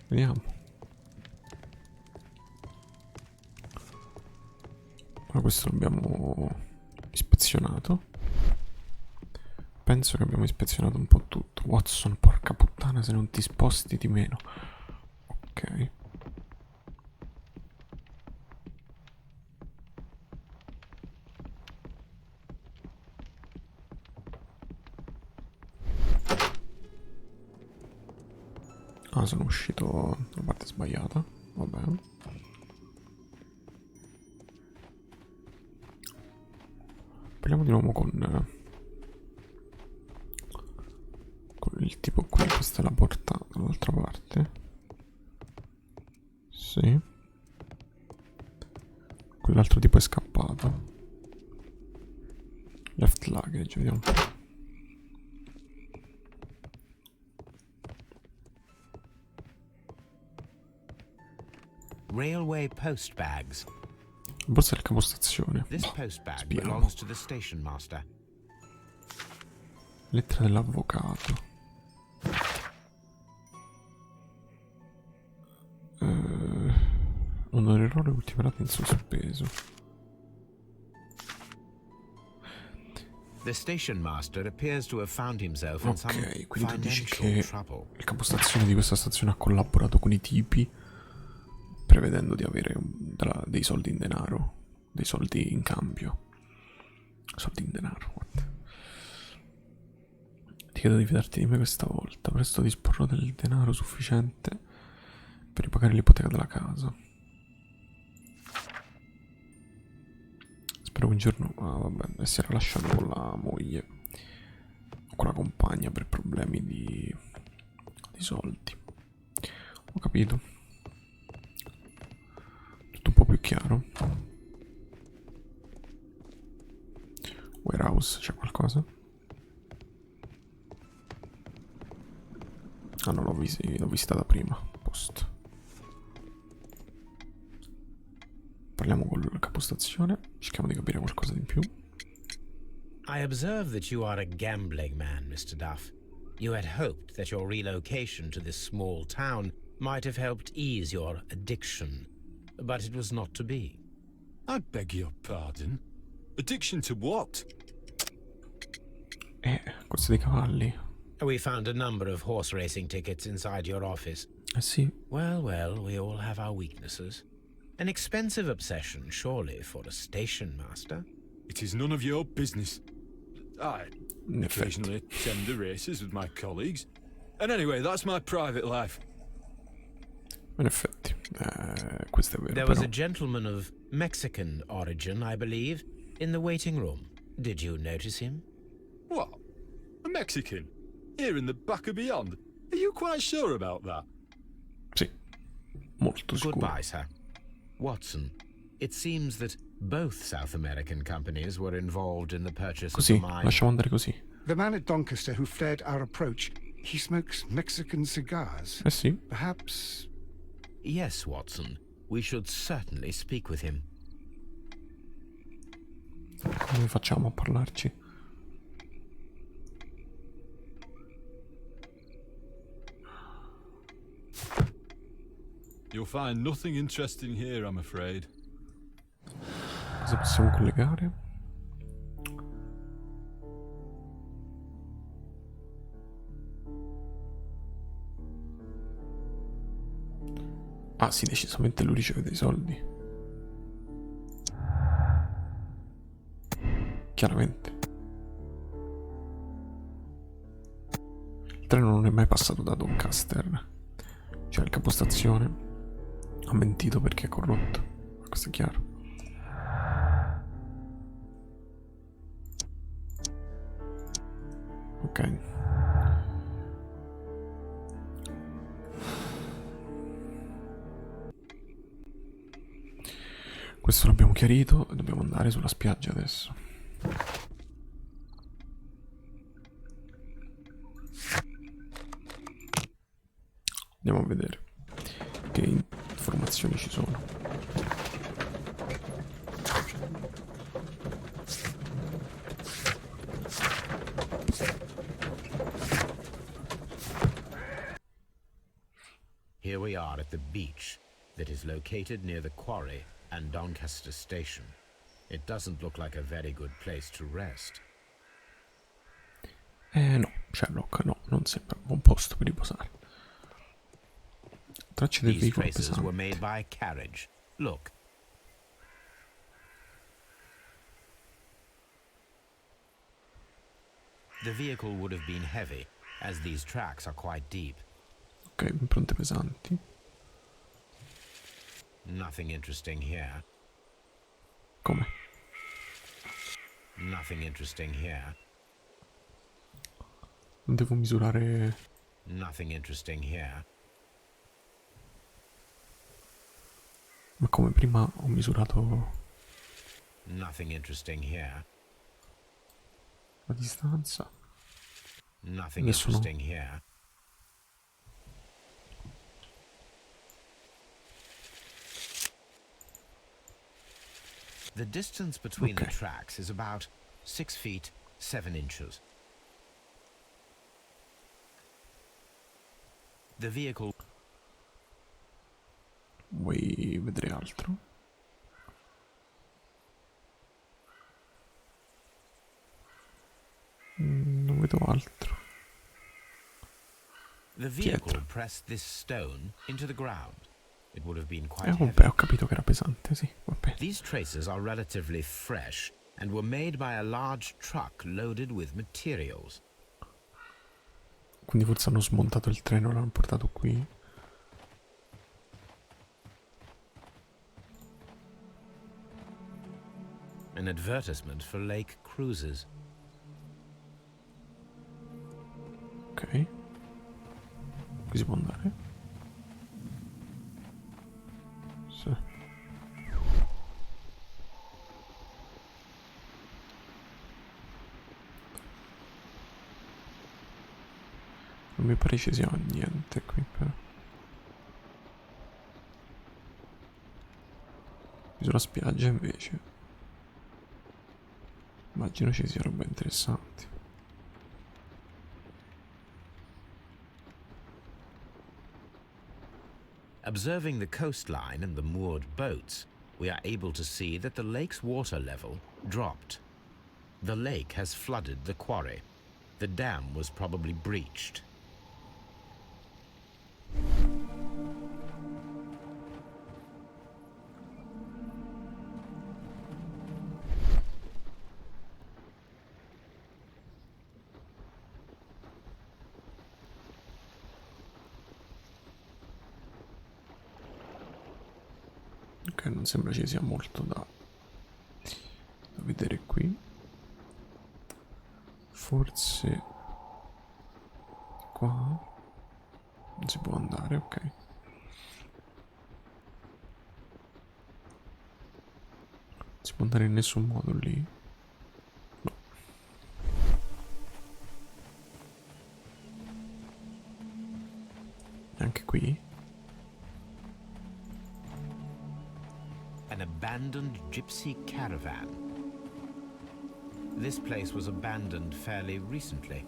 Vediamo. Ma questo l'abbiamo ispezionato. Penso che abbiamo ispezionato un po' tutto. Watson, porca puttana, se non ti sposti di meno. Ok. Ah, sono uscito dalla parte sbagliata. Va bene. Parliamo di nuovo con il tipo qui. Questa è la porta dall'altra parte. Sì. Quell'altro tipo è scappato. Left luggage, vediamo un po'. Railway post bags. Borsa del capostazione. This post bag Spiamo. belongs to the station master. Lettera dell'avvocato. Un errore ultimato in sospeso. The station master appears to have found himself in some Ok, quindi tu dici financial che trouble. il capostazione di questa stazione ha collaborato con i tipi, prevedendo di avere dei soldi in denaro, dei soldi in cambio. Soldi in denaro, what? Ti chiedo di fidarti di me questa volta. Presto disporrò del denaro sufficiente per ripagare l'ipoteca della casa. Spero che un giorno... Ah, vabbè, si era lasciato con la moglie, con la compagna, per problemi di soldi. Ho capito. Tutto un po' più chiaro. Warehouse, c'è qualcosa? Ah no, l'ho visitata prima. Post. Parliamo col capostazione. Cerchiamo di capire qualcosa di più. I observe that you are a gambling man, Mr. Duff. You had hoped that your relocation to this small town might have helped ease your addiction, but it was not to be. I beg your pardon? Addiction to what? Corsa dei cavalli. We found a number of horse racing tickets inside your office. Sì. Well, we all have our weaknesses. An expensive obsession, surely, for a station master. It is none of your business. I occasionally attend the races with my colleagues. And anyway, that's my private life. In effetti, questo è vero. There was a gentleman of Mexican origin, I believe, in the waiting room. Did you notice him? What? A Mexican? Here in the back of beyond? Are you quite sure about that? Sì, molto sicuro. Goodbye, sir. Watson, it seems that both South American companies were involved in the purchase Così, of the mine. lasciamo andare così. The man at Doncaster who fled our approach, he smokes Mexican cigars. Sì. Perhaps Yes, Watson. We should certainly speak with him. Come facciamo a parlarci? You'll find nothing interesting here, I'm afraid. Cosa possiamo collegare? Ah sì, decisamente lui riceve dei soldi. Chiaramente. Il treno non è mai passato da Doncaster. Cioè il capostazione ha mentito perché è corrotto. Questo è chiaro. Ok. Questo l'abbiamo chiarito e dobbiamo andare sulla spiaggia adesso. Andiamo a vedere che informazioni ci sono. Here we are at the beach that is located near the quarry and Doncaster station. It doesn't look like a very good place to rest. No, Sherlock, no, non sembra un buon posto per riposare. Tracce del These veicolo traces pesante. were made by carriage. Look. The vehicle would have been heavy, as these tracks are quite deep. Ok, impronte pesanti. Nothing interesting here. Come? Nothing interesting here. Non devo misurare. Nothing interesting here. Ma come prima ho misurato Nothing interesting here. la distanza. Nothing Adesso no. interesting here. The distance between the tracks is about 6 feet 7 inches. The vehicle. Vuoi vedere altro? Non vedo altro. The vehicle pressed this stone into the ground. It would have been quite Vabbè, heavy. ho capito che era pesante, sì, vabbè. These traces are relatively fresh and were made by a large truck loaded with materials. Quindi forse hanno smontato il treno e l'hanno portato qui. An advertisement for lake cruises. Ok. Qui si può andare? Sì. Non mi pare ci sia niente qui però. Sulla spiaggia invece immagino ci sia roba interessante. Observing the coastline and the moored boats, we are able to see that the lake's water level dropped. The lake has flooded the quarry. The dam was probably breached. Ok, non sembra ci sia molto da vedere qui. Forse qua non si può andare, ok. Non si può andare in nessun modo lì. No. Neanche qui. abandoned gypsy caravan. This place was abandoned fairly recently.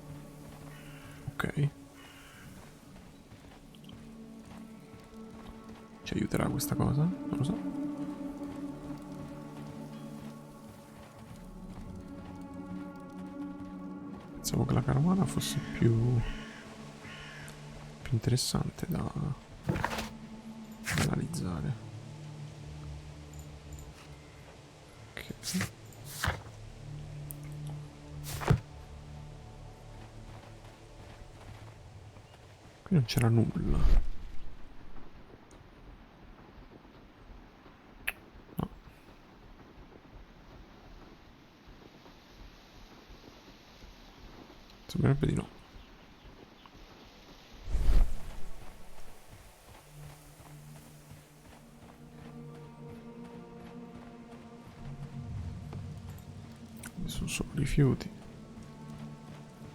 Ok. Ci aiuterà questa cosa? Non lo so. Pensavo che la carovana fosse più interessante da analizzare. Ok. Qui non c'era nulla. No. Sembrerebbe di no. Sono solo rifiuti.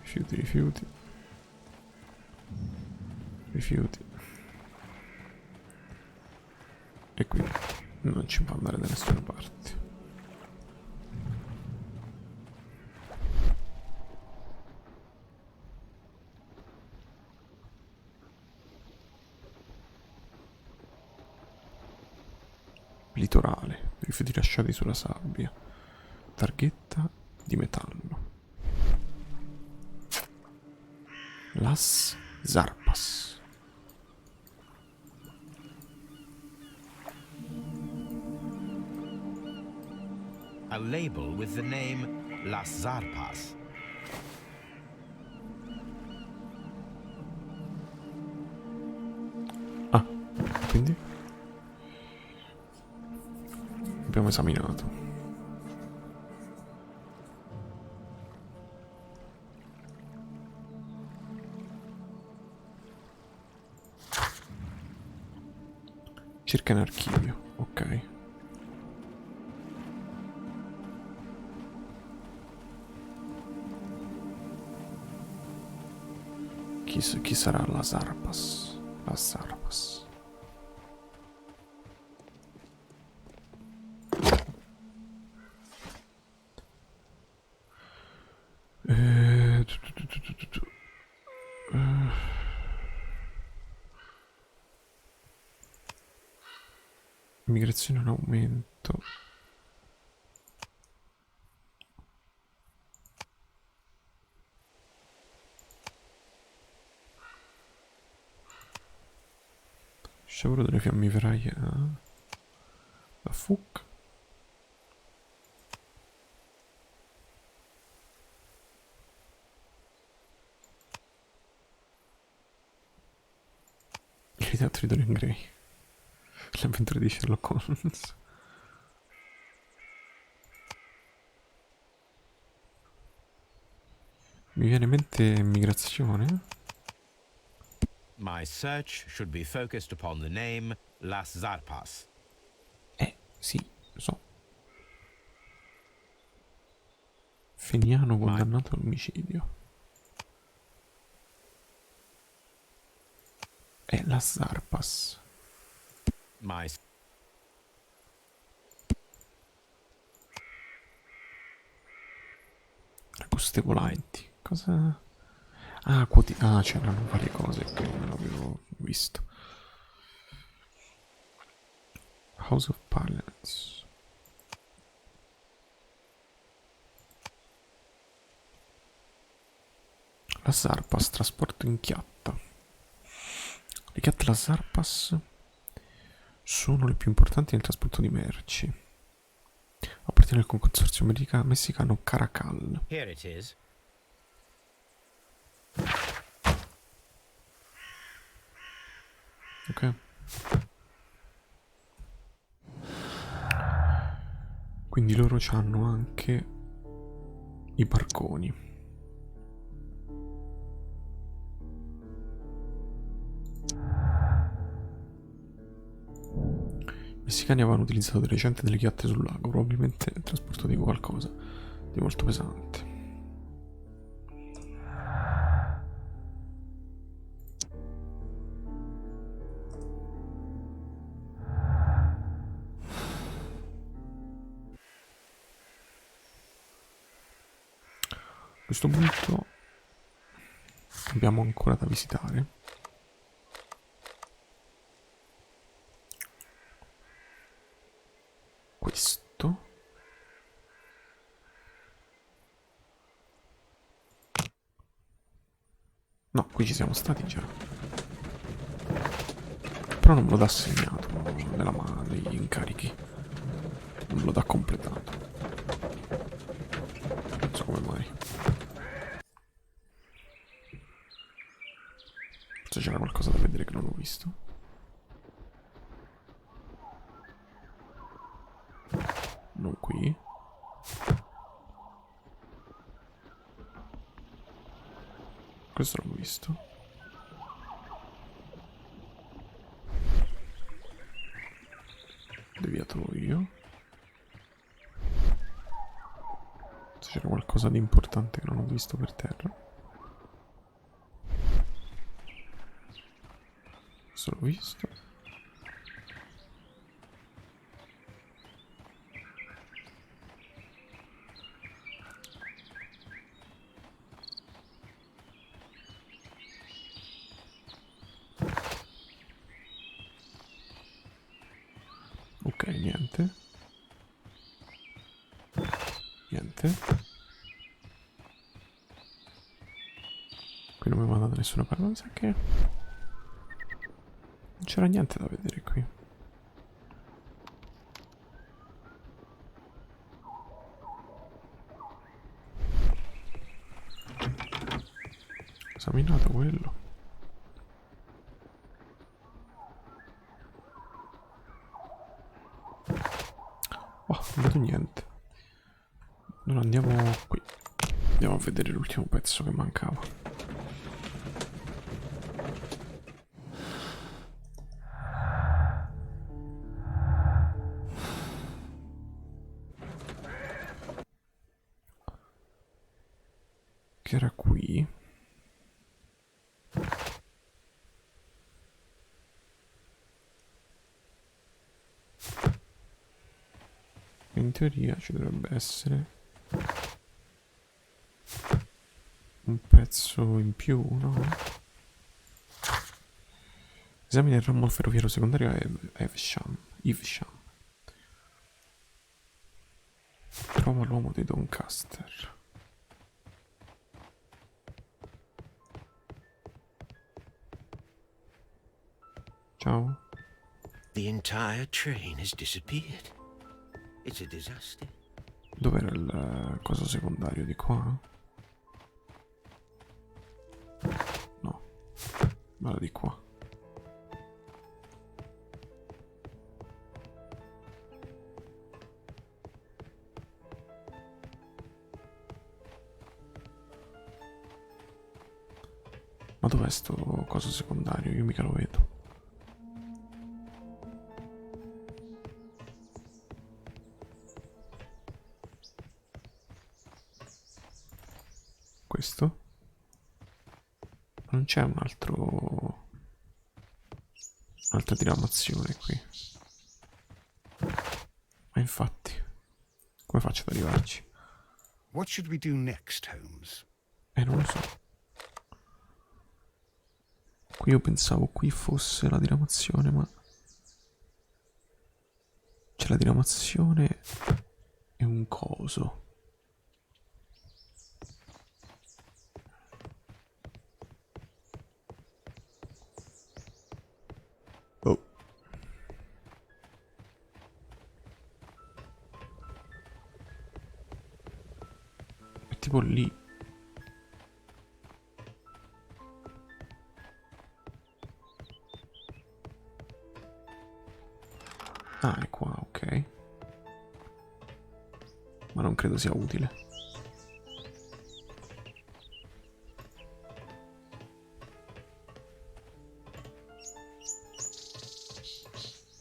Rifiuti. E qui non ci può andare da nessuna parte. Litorale, rifiuti lasciati sulla sabbia. Targhetta di metallo. Las Zarpas. A label with the name Las Zarpas. Ah, quindi abbiamo esaminato. Cerca in archivio, ok. Chi sarà la Zarpas? La Zarpas. Immigrazione in aumento. Sciopero delle fiammiferaie. La FUC. I teatri di Dorian Gray. L'avventura di Sherlock Holmes. Mi viene in mente immigrazione. My search should be focused upon the name Las Zarpas. Sì, lo so. Feniano condannato all'omicidio. È Las Zarpas. Raguste volanti. Cosa? Ah, c'erano varie cose che non avevo visto. House of Parliaments. La Zarpas, trasporto in chiatta. Le chiatte la Zarpas sono le più importanti nel trasporto di merci. Appartiene al consorzio messicano Caracal. Here it is. Ok. Quindi loro hanno anche i barconi. I messicani avevano utilizzato di recente delle chiatte sul lago, probabilmente il trasporto di qualcosa di molto pesante. questo punto abbiamo ancora da visitare. Questo. No, qui ci siamo stati già. Però non me lo dà segnato nella mano, negli incarichi. Non me lo dà completato. Non so come mai. Forse c'era qualcosa da vedere che non ho visto. Non qui. Questo l'ho visto. Deviatoio. Se c'era qualcosa di importante che non ho visto per terra. Questo l'ho visto. Ok, niente. Niente. Qui non mi vado da nessuna parte. Mi sa che non c'era niente da vedere qui. Esaminato quello. Oh, non vedo niente. Allora andiamo qui. Andiamo a vedere l'ultimo pezzo che mancava. Che era qui. In teoria ci dovrebbe essere un pezzo in più, no? Esamina il ramo ferroviario secondario a Evesham. Trova l'uomo di Doncaster. Ciao. The entire train has disappeared. It's a disaster. Dov'era il coso secondario di qua? No. Ma era di qua. Ma dov'è sto coso secondario? Io mica lo vedo. Questo? Non c'è un altro... un'altra diramazione qui. Ma infatti, come faccio ad arrivarci? What should we do next, Holmes? Non lo so. Qui io pensavo qui fosse la diramazione, ma... c'è la diramazione e un coso. Oh. È tipo lì. Ah, è qua, ok. Ma non credo sia utile.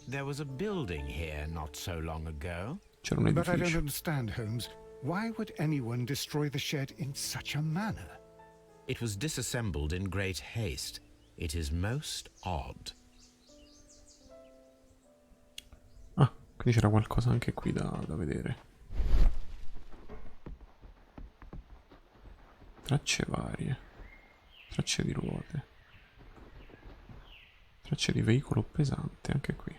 There was a building here not so long ago. C'era un But I don't edificio. understand, Holmes. Why would anyone destroy the shed in such a manner? It was disassembled in great haste. It is most odd. Ah, quindi c'era qualcosa anche qui da vedere. Tracce varie. Tracce di ruote. Tracce di veicolo pesante, anche qui.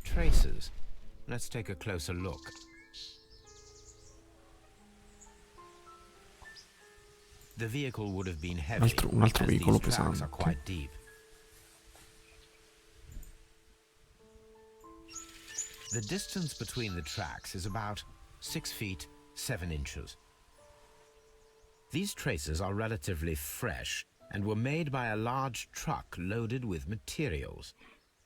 Traces. Let's take a closer look. The vehicle would have been heavy, un altro as veicolo these tracks are pesante. quite deep. The distance between the tracks is about 6 feet 7 inches. These traces are relatively fresh and were made by a large truck loaded with materials.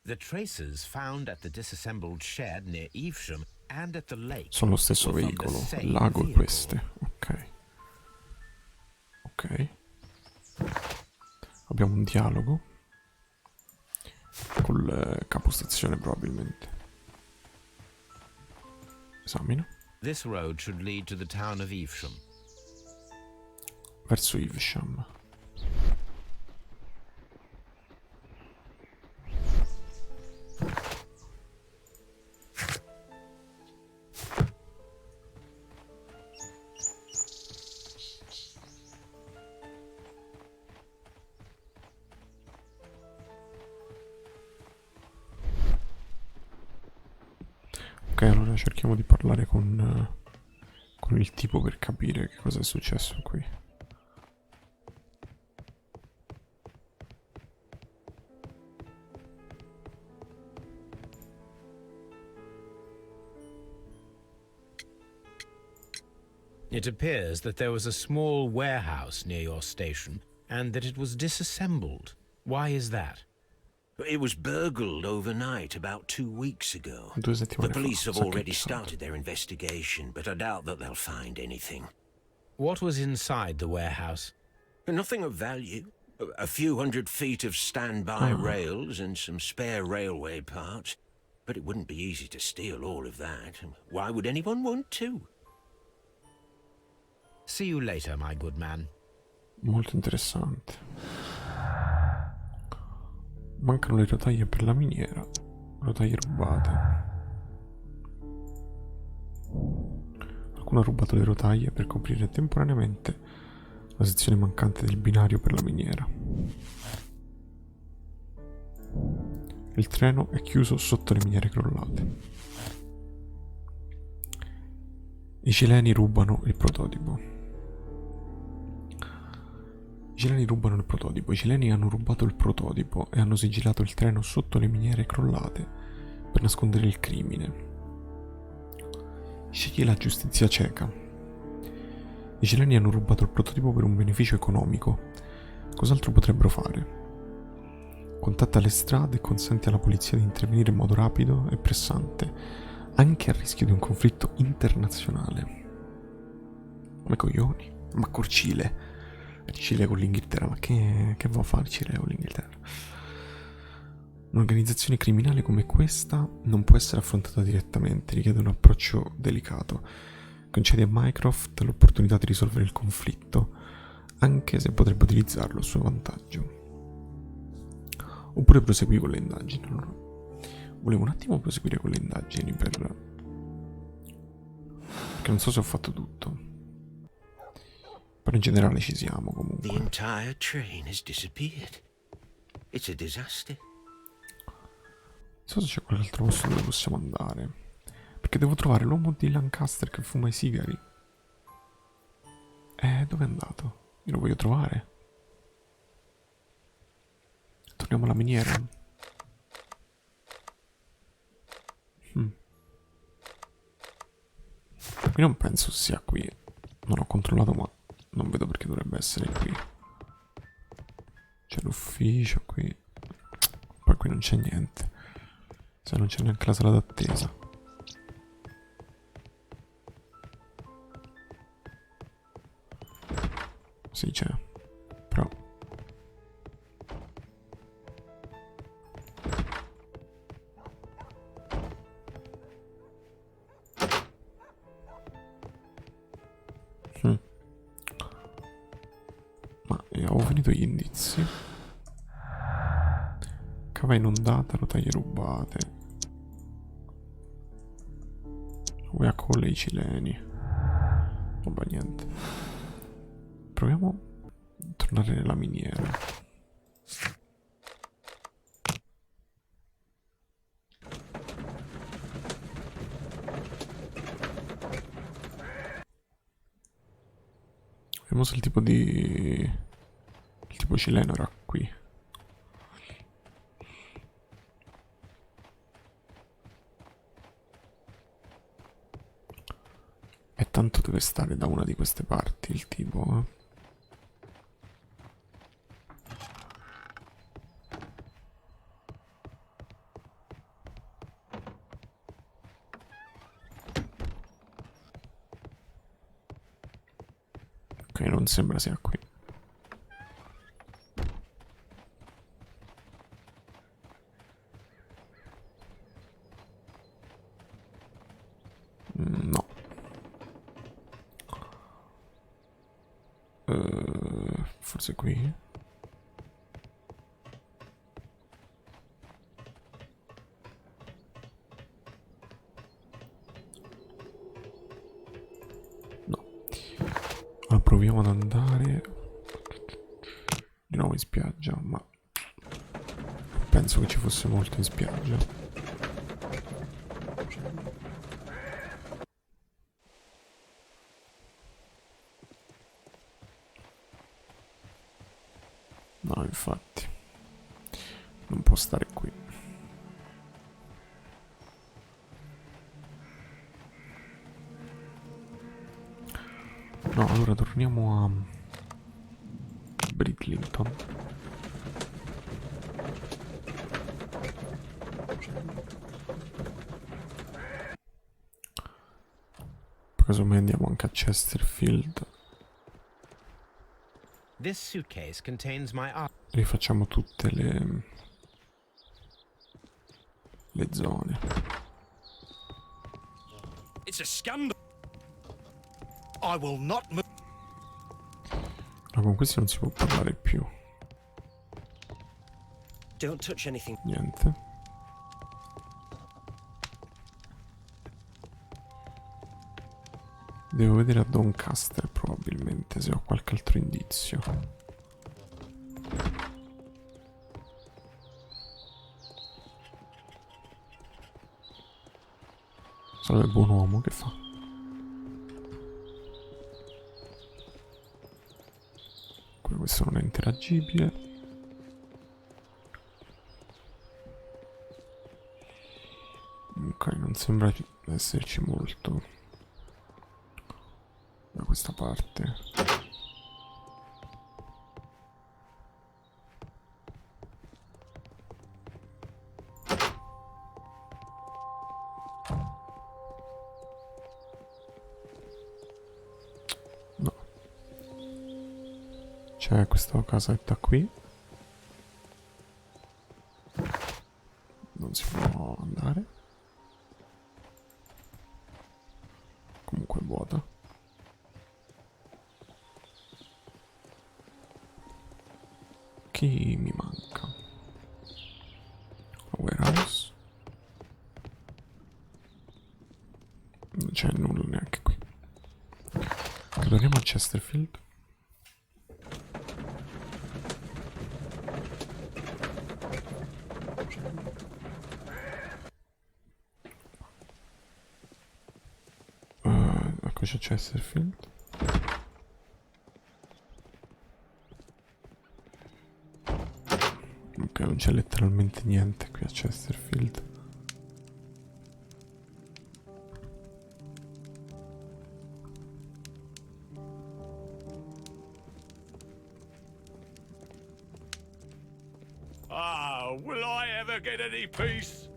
The traces found at the disassembled shed near Evesham and at the lake Sono lo stesso were from the veicolo, same il lago e vehicle. queste. Ok. Ok. Abbiamo un dialogo col capostazione probabilmente. Esamino. This road should lead to the town of Evesham. Verso Evesham. Ok, allora cerchiamo di parlare con il tipo per capire che cosa è successo qui. It appears that there was a small warehouse near your station and that it was disassembled. Why is that? It was burgled overnight about 2 weeks ago. 2 settimane The police fa, have already saccheggiato. started their investigation, but I doubt that they'll find anything. What was inside the warehouse? Nothing of value. A few hundred feet of standby rails and some spare railway parts. But it wouldn't be easy to steal all of that. Why would anyone want to? See you later, my good man. Molto interessante. Mancano le rotaie per la miniera. Rotaie rubate. Qualcuno ha rubato le rotaie per coprire temporaneamente la sezione mancante del binario per la miniera. Il treno è chiuso sotto le miniere crollate. I cileni rubano il prototipo. I cileni rubano il prototipo. I cileni hanno rubato il prototipo e hanno sigillato il treno sotto le miniere crollate per nascondere il crimine. Scegli la giustizia cieca. I cileni hanno rubato il prototipo per un beneficio economico. Cos'altro potrebbero fare? Contatta le strade e consente alla polizia di intervenire in modo rapido e pressante, anche a rischio di un conflitto internazionale. Come coglioni? Ma col Cile? Cile con l'Inghilterra, ma che va a fare Cile con l'Inghilterra? Un'organizzazione criminale come questa non può essere affrontata direttamente, richiede un approccio delicato. Concede a Mycroft l'opportunità di risolvere il conflitto, anche se potrebbe utilizzarlo a suo vantaggio. Oppure proseguire con le indagini. Allora, volevo un attimo proseguire con le indagini perché non so se ho fatto tutto. Però in generale ci siamo comunque. The entire train has disappeared. It's a disaster. Non so se c'è qualche altro posto dove possiamo andare. Perché devo trovare l'uomo di Lancaster che fuma i sigari. Dove è andato? Io lo voglio trovare. Torniamo alla miniera. Io non penso sia qui. Non ho controllato, ma non vedo perché dovrebbe essere qui. C'è l'ufficio qui. Poi qui non c'è niente. Se non c'è neanche la sala d'attesa. Sì, c'è. Però ma avevo finito gli indizi. Ok, Cava inondata, rotaie rubate. Uè con i cileni. Vabbè, niente. Proviamo a tornare nella miniera. Vediamo se il tipo di... il tipo cileno era qui. E tanto deve stare da una di queste parti il tipo, eh. Ok, non sembra sia qui. No. Forse qui? No. Allora proviamo ad andare di nuovo in spiaggia, ma penso che ci fosse molto in spiaggia. No, infatti. Non può stare qui. No, allora torniamo a Bridlington. Poi casomai andiamo anche a Chesterfield. This suitcase contains my art. Rifacciamo tutte le zone. It's a scandal. I will not move. Ma con questi non si può parlare più. Don't touch anything. Niente. Devo vedere a Doncaster probabilmente se ho qualche altro indizio. Salve buon uomo, che fa? Questo non è interagibile. Ok, non sembra esserci molto da questa parte. No. C'è questa casetta qui. Non si può andare. Comunque è vuota. Chi mi manca? Warehouse. Non c'è nulla neanche qui. Torniamo a Chesterfield. Ecco c'è Chesterfield. Ok, non c'è letteralmente niente qui a Chesterfield. Ah, will I ever get any peace?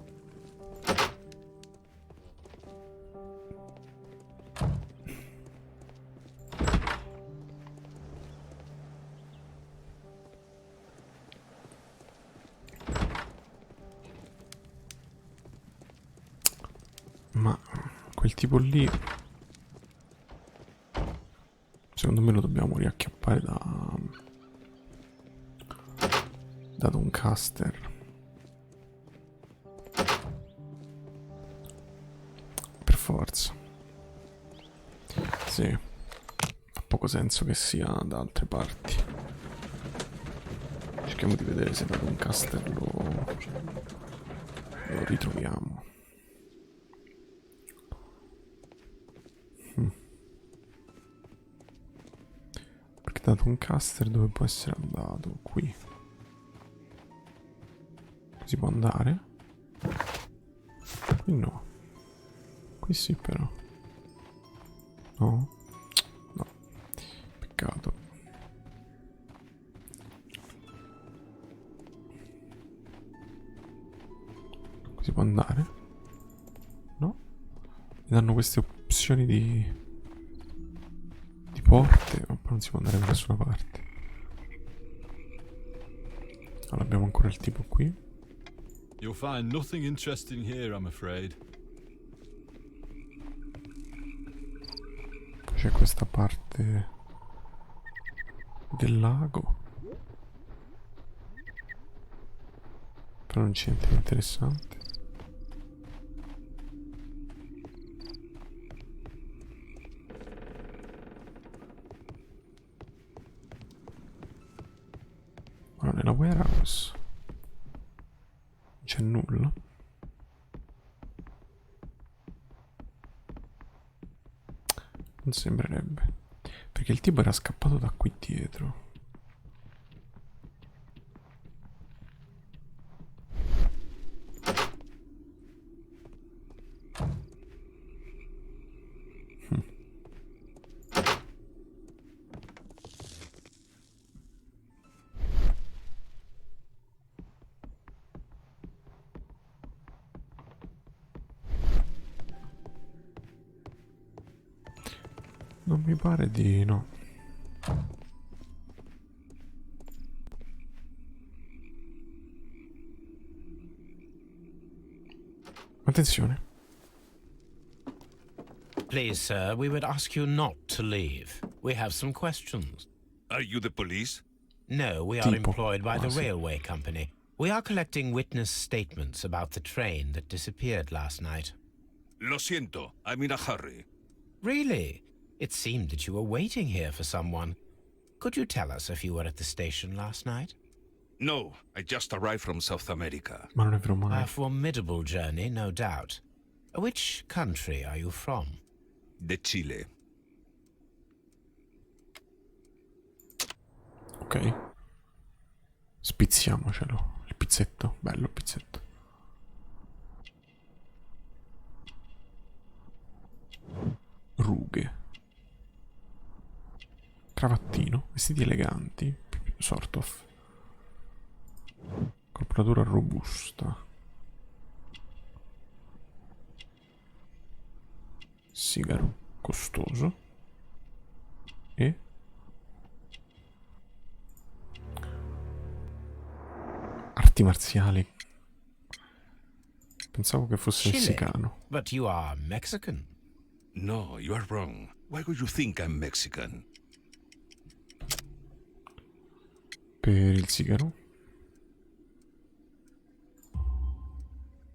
Ma quel tipo lì, secondo me lo dobbiamo riacchiappare da Doncaster. forza. Sì. Ha poco senso che sia da altre parti. Cerchiamo di vedere se da Doncaster lo ritroviamo. Perché da Doncaster dove può essere andato? Qui. Si può andare? Qui no. Qui sì però. No? No. Peccato. Qui si può andare? No? Mi danno queste opzioni di porte, ma poi non si può andare da nessuna parte. Allora abbiamo ancora il tipo qui. You'll find nothing interesting here, I'm afraid. Poi c'è questa parte del lago. Però non c'è niente di interessante. Ora nella warehouse non c'è nulla. Non sembrerebbe. Perché il tipo era scappato da qui dietro. Non mi pare di no. Attenzione. Please, sir, we would ask you not to leave. We have some questions. Are you the police? No, we are employed by the railway company. We are collecting witness statements about the train that disappeared last night. Lo siento, I'm in a hurry. Really? It seemed that you were waiting here for someone. Could you tell us if you were at the station last night? No, I just arrived from South America. Ma non è vero mai. A formidable journey, no doubt. Which country are you from? De Chile. Ok. Spizziamocelo. Il pizzetto. Bello il pizzetto. Rughe. Cravattino. Vestiti eleganti. Sort of. Corporatura robusta. Sigaro costoso. E arti marziali. Pensavo che fosse messicano. But you are Mexican. No, you are wrong. Why would you think I'm Mexican? Per il sigaro?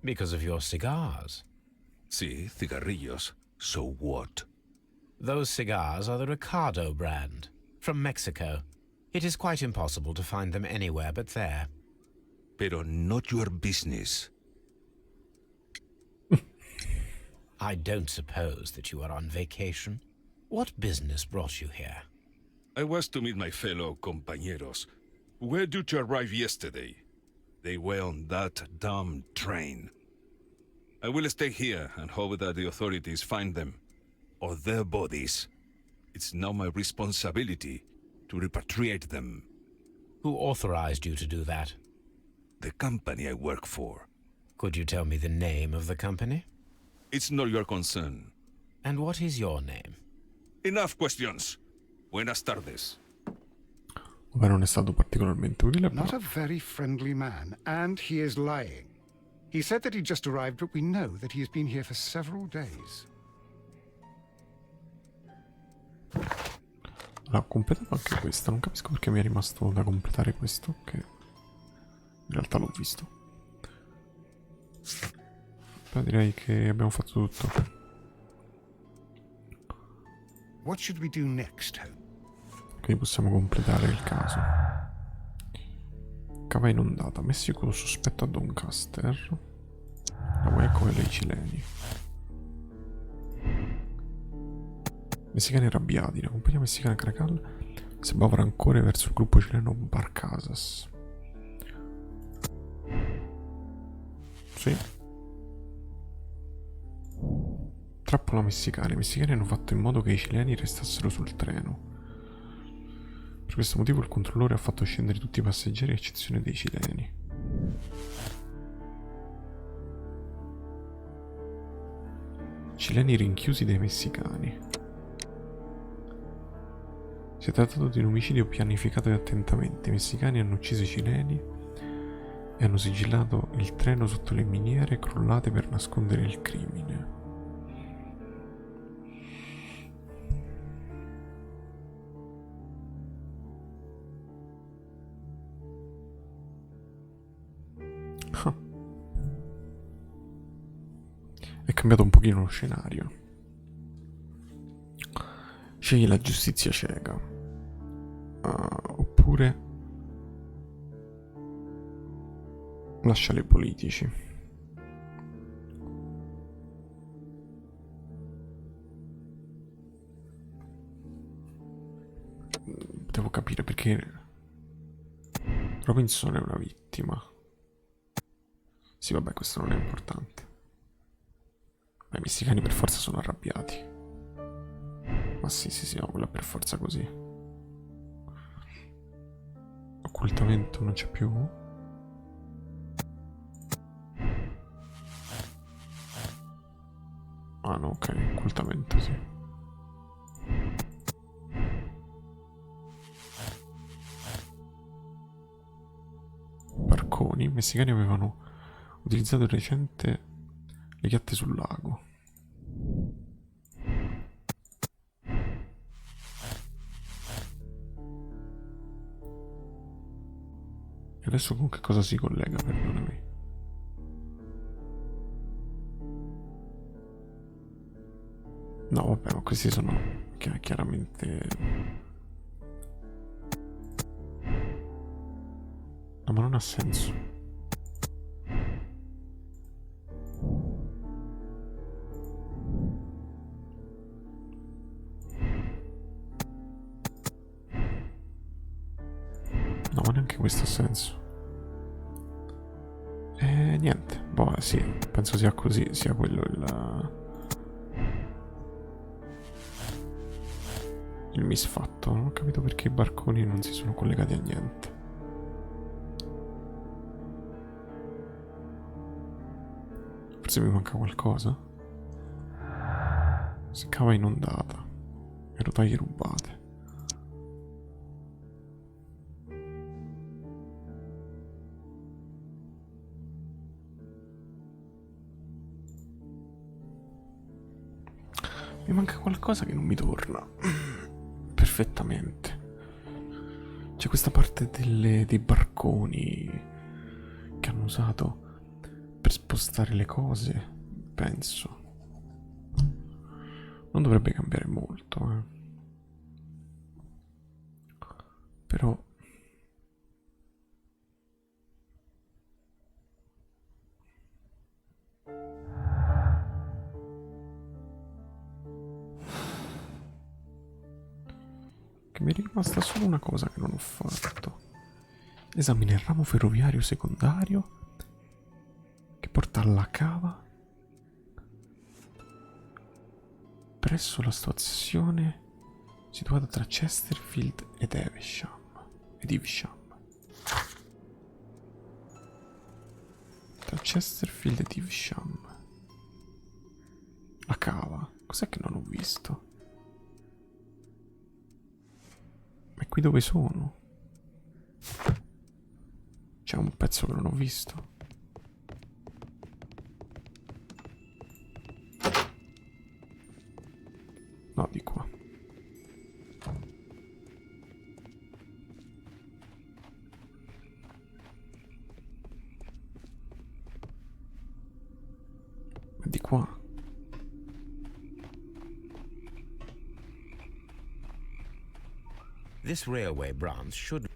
Because of your cigars. Sí, cigarrillos. So what? Those cigars are the Ricardo brand, from Mexico. It is quite impossible to find them anywhere but there. Pero not your business. I don't suppose that you are on vacation. What business brought you here? I was to meet my fellow compañeros, who were due to arrive yesterday. They were on that damn train. I will stay here and hope that the authorities find them, or their bodies. It's now my responsibility to repatriate them. Who authorized you to do that? The company I work for. Could you tell me the name of the company? It's not your concern. And what is your name? Enough questions. Buenas tardes. Beh, non è stato particolarmente utile, Not però. a very friendly man, and he is lying. He said that he just arrived, but we know that he has been here for several days. Allora, ho completato anche questa. Non capisco perché mi è rimasto da completare questo, che in realtà l'ho visto. Però direi che abbiamo fatto tutto. What should we do next, Holmes? Quindi possiamo completare il caso. Cava inondata. Messico sospetto a Doncaster. La Waco e le cileni. Messicani arrabbiati. La compagnia messicana Caracal serbava rancore verso il gruppo cileno Barcasas. Sì. Trappola messicana. I messicani hanno fatto in modo che i cileni restassero sul treno. Per questo motivo il controllore ha fatto scendere tutti i passeggeri a eccezione dei cileni. Cileni rinchiusi dai messicani. Si è trattato di un omicidio pianificato attentamente. I messicani hanno ucciso i cileni e hanno sigillato il treno sotto le miniere crollate per nascondere il crimine. È cambiato un pochino lo scenario. Scegli la giustizia cieca. Oppure lasciali ai politici. Devo capire perché Robinson è una vittima. Sì, vabbè, questo non è importante. Ma i messicani per forza sono arrabbiati. Ma sì, no, quella è per forza così. Occultamento non c'è più. Ah no, ok, occultamento sì. Barconi, i messicani avevano utilizzato il recente le chiatte sul lago. E adesso con che cosa si collega, perdonami? No, vabbè, ma questi sono chiaramente... No, ma non ha senso. No, ma neanche questo ha senso. E niente, boh, sì, penso sia così, sia quello il misfatto. Non ho capito perché i barconi non si sono collegati a niente. Forse mi manca qualcosa? Si cava inondata e rotaie rubate. Mi manca qualcosa che non mi torna perfettamente. C'è questa parte dei barconi che hanno usato per spostare le cose, penso. Non dovrebbe cambiare molto, Però... Che mi è rimasta solo una cosa che non ho fatto. Esamina il ramo ferroviario secondario che porta alla cava presso la stazione situata tra Chesterfield ed Evesham. Tra Chesterfield ed Evesham. La cava. Cos'è che non ho visto? Ma qui dove sono? C'è un pezzo che non ho visto. No, di qua. Ma di qua. This railway branch should...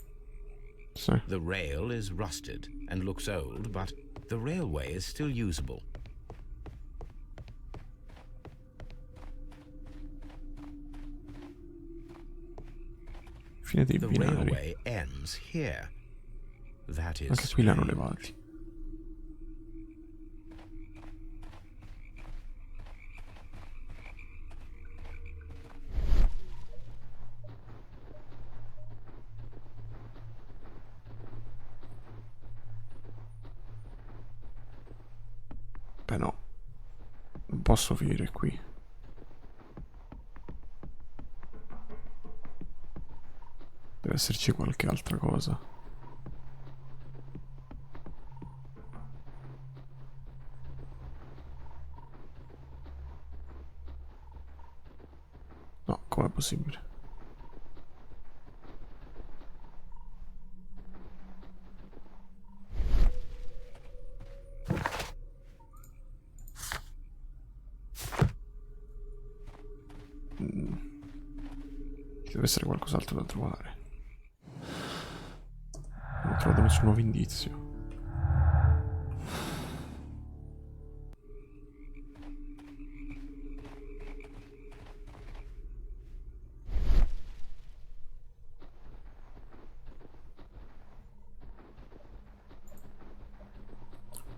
Sì. The rail is rusted and looks old, but the railway is still usable. Fine dei The binari. railway ends here. That is Anche qui li hanno strange. levati. Beh no, non posso finire qui. Deve esserci qualche altra cosa. No, com'è possibile? Ci deve essere qualcos'altro da trovare. Non ho trovato nessun nuovo indizio.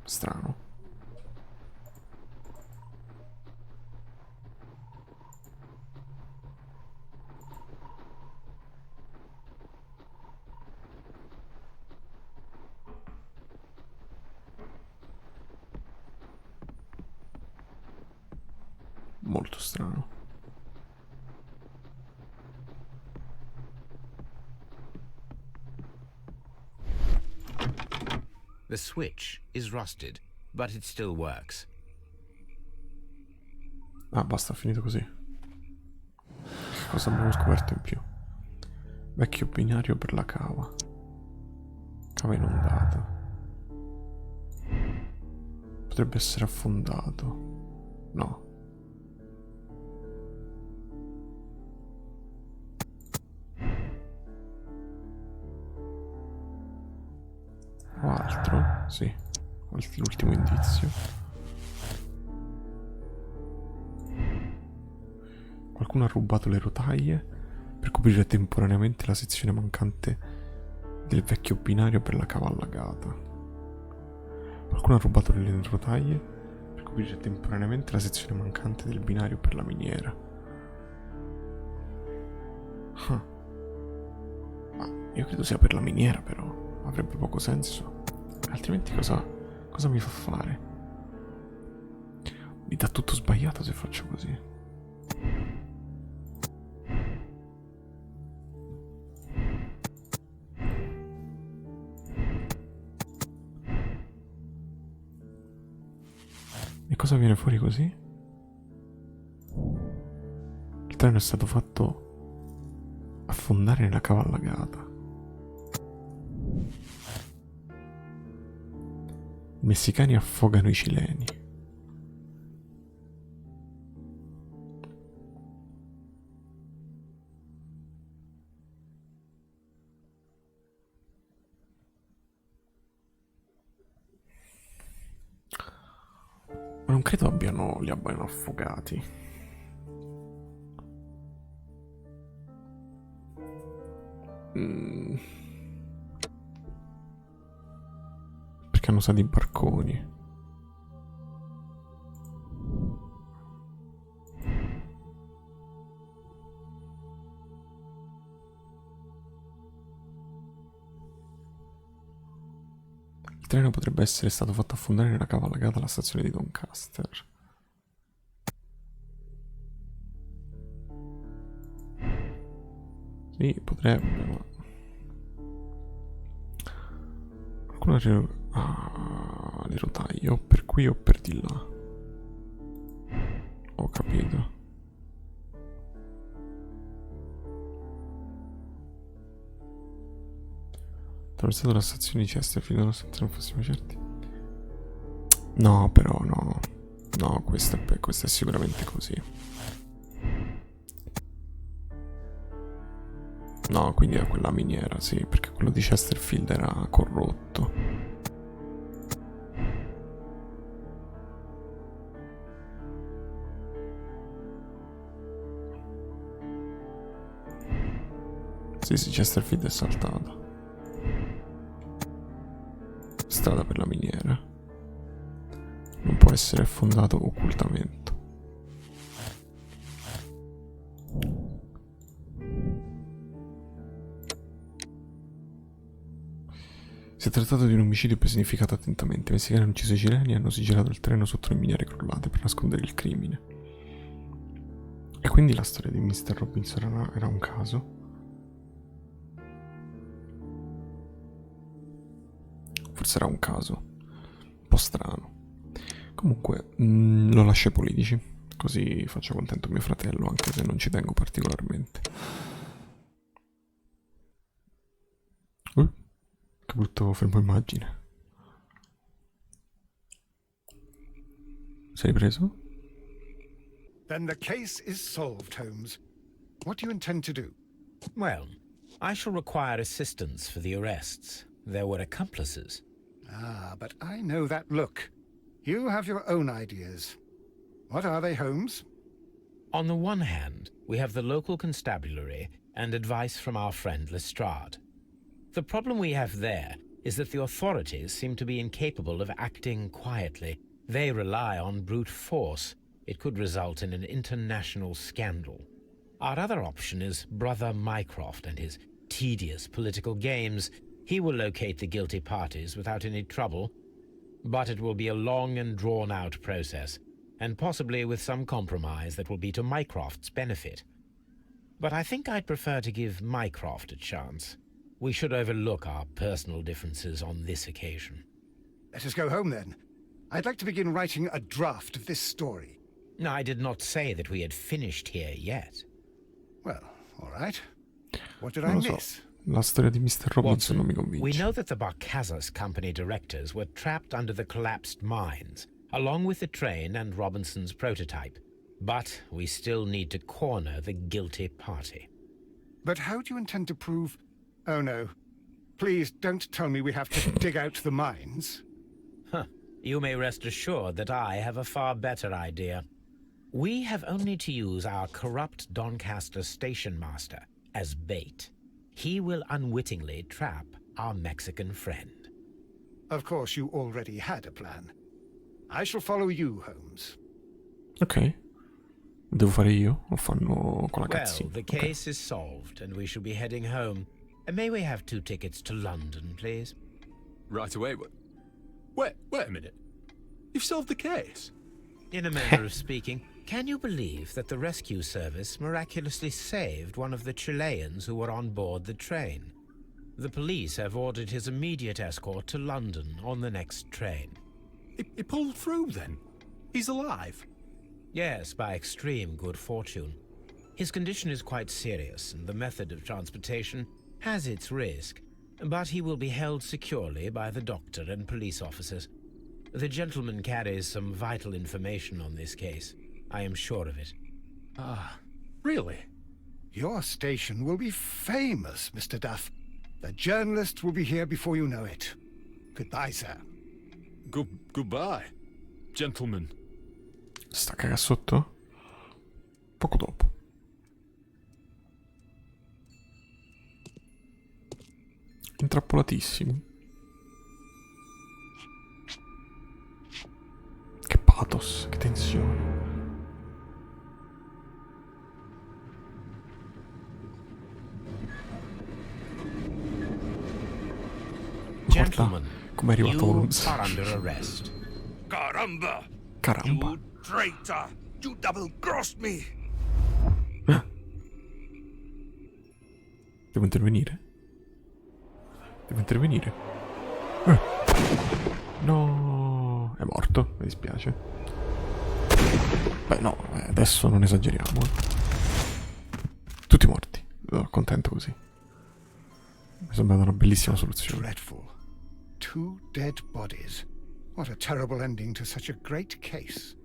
Strano. Molto strano. The switch is rusted, but it still works. Ah, basta, è finito così. Che cosa abbiamo scoperto in più? Vecchio binario per la cava. Cava inondata. Potrebbe essere affondato. No. O altro? Sì. L'ultimo indizio. Qualcuno ha rubato le rotaie per coprire temporaneamente la sezione mancante del vecchio binario per la cava allagata. Qualcuno ha rubato le rotaie per coprire temporaneamente la sezione mancante del binario per la miniera. Ma io credo sia per la miniera, però. Avrebbe poco senso. Altrimenti cosa mi fa fare? Mi dà tutto sbagliato se faccio così. E cosa viene fuori così? Il treno è stato fatto affondare nella cava allagata. I messicani affogano i cileni. Ma non credo li abbiano affogati. Perché hanno usato i barconi. Il treno potrebbe essere stato fatto affondare nella cava allagata alla stazione di Doncaster. Sì, potrebbe, ma... Qualcuno ha le rotaie, o per qui o per di là. Ho capito. Attraversato la stazione di Chesterfield, nonostante non fossimo certi. No, però no. No, questo è sicuramente così. No, quindi è quella miniera, sì, perché quello di Chesterfield era corrotto. Sì, Chesterfield è saltata. Strada per la miniera. Non può essere affondato occultamento. Si è trattato di un omicidio pianificato attentamente. I messicani hanno ucciso i cileni e hanno sigillato il treno sotto le miniere crollate per nascondere il crimine. E quindi la storia di Mr. Robinson era un caso? Forse era un caso. Un po' strano. Comunque, lo lascio ai politici. Così faccio contento mio fratello, anche se non ci tengo particolarmente. Che brutto fermo immagine. Sei ripreso? Then the case is solved, Holmes. What do you intend to do? Well, I shall require assistance for the arrests. There were accomplices. Ah, but I know that look. You have your own ideas. What are they, Holmes? On the one hand, we have the local constabulary and advice from our friend Lestrade. The problem we have there is that the authorities seem to be incapable of acting quietly. They rely on brute force. It could result in an international scandal. Our other option is Brother Mycroft and his tedious political games. He will locate the guilty parties without any trouble, but it will be a long and drawn-out process, and possibly with some compromise that will be to Mycroft's benefit. But I think I'd prefer to give Mycroft a chance. We should overlook our personal differences on this occasion. Let us go home, then. I'd like to begin writing a draft of this story. I did not say that we had finished here yet. Well, all right. What did I miss? La storia di Mr. Robinson non mi We convince. know that the Barcazas company directors were trapped under the collapsed mines, along with the train and Robinson's prototype. But we still need to corner the guilty party. But how do you intend to prove... Oh, no. Please don't tell me we have to dig out the mines. You may rest assured that I have a far better idea. We have only to use our corrupt Doncaster station master as bait. He will unwittingly trap our Mexican friend. Of course, you already had a plan. I shall follow you, Holmes. Ok. Devo fare io? O fanno con la Well, cazzina? the case is solved and we shall be heading home. May we have 2 tickets to London, please? Right away. Wait a minute. You've solved the case? In a manner of speaking, can you believe that the rescue service miraculously saved one of the Chileans who were on board the train? The police have ordered his immediate escort to London on the next train. He pulled through then? He's alive? Yes, by extreme good fortune. His condition is quite serious and the method of transportation has its risk, but he will be held securely by the doctor and police officers. The gentleman carries some vital information on this case. I am sure of it. Ah, really? Your station will be famous, Mr. Duff. The journalists will be here before you know it. Goodbye, sir. Goodbye, gentlemen. Sta caga sotto? Poco dopo. Intrappolatissimo. Che pathos, che tensione. Gentlemen, come è arrivato you Holmes? are under arrest. Caramba! Caramba. You traitor! You double-crossed me! Devo intervenire? Devo intervenire? No, è morto, mi dispiace. Beh no, adesso non esageriamo. Tutti morti, sono contento così. Mi è sembrata una bellissima soluzione. Dreadful. 2 dead bodies. What a terrible ending to such a great case.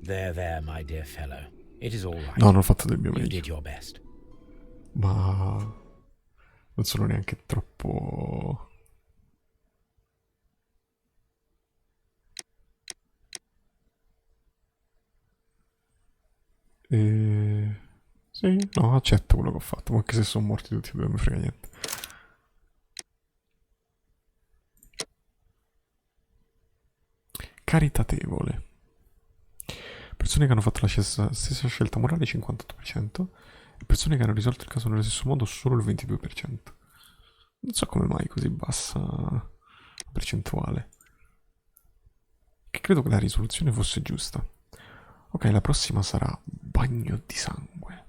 There, my dear fellow. It is all right. No, non ho fatto del mio You meglio. did your best. Ma Non sono neanche troppo... Sì, no, accetto quello che ho fatto, ma anche se sono morti tutti e due, non mi frega niente. Caritatevole. Persone che hanno fatto la stessa scelta morale 58%, e persone che hanno risolto il caso nello stesso modo solo il 22%. Non so come mai così bassa la percentuale. Che credo che la risoluzione fosse giusta. Ok, la prossima sarà bagno di sangue.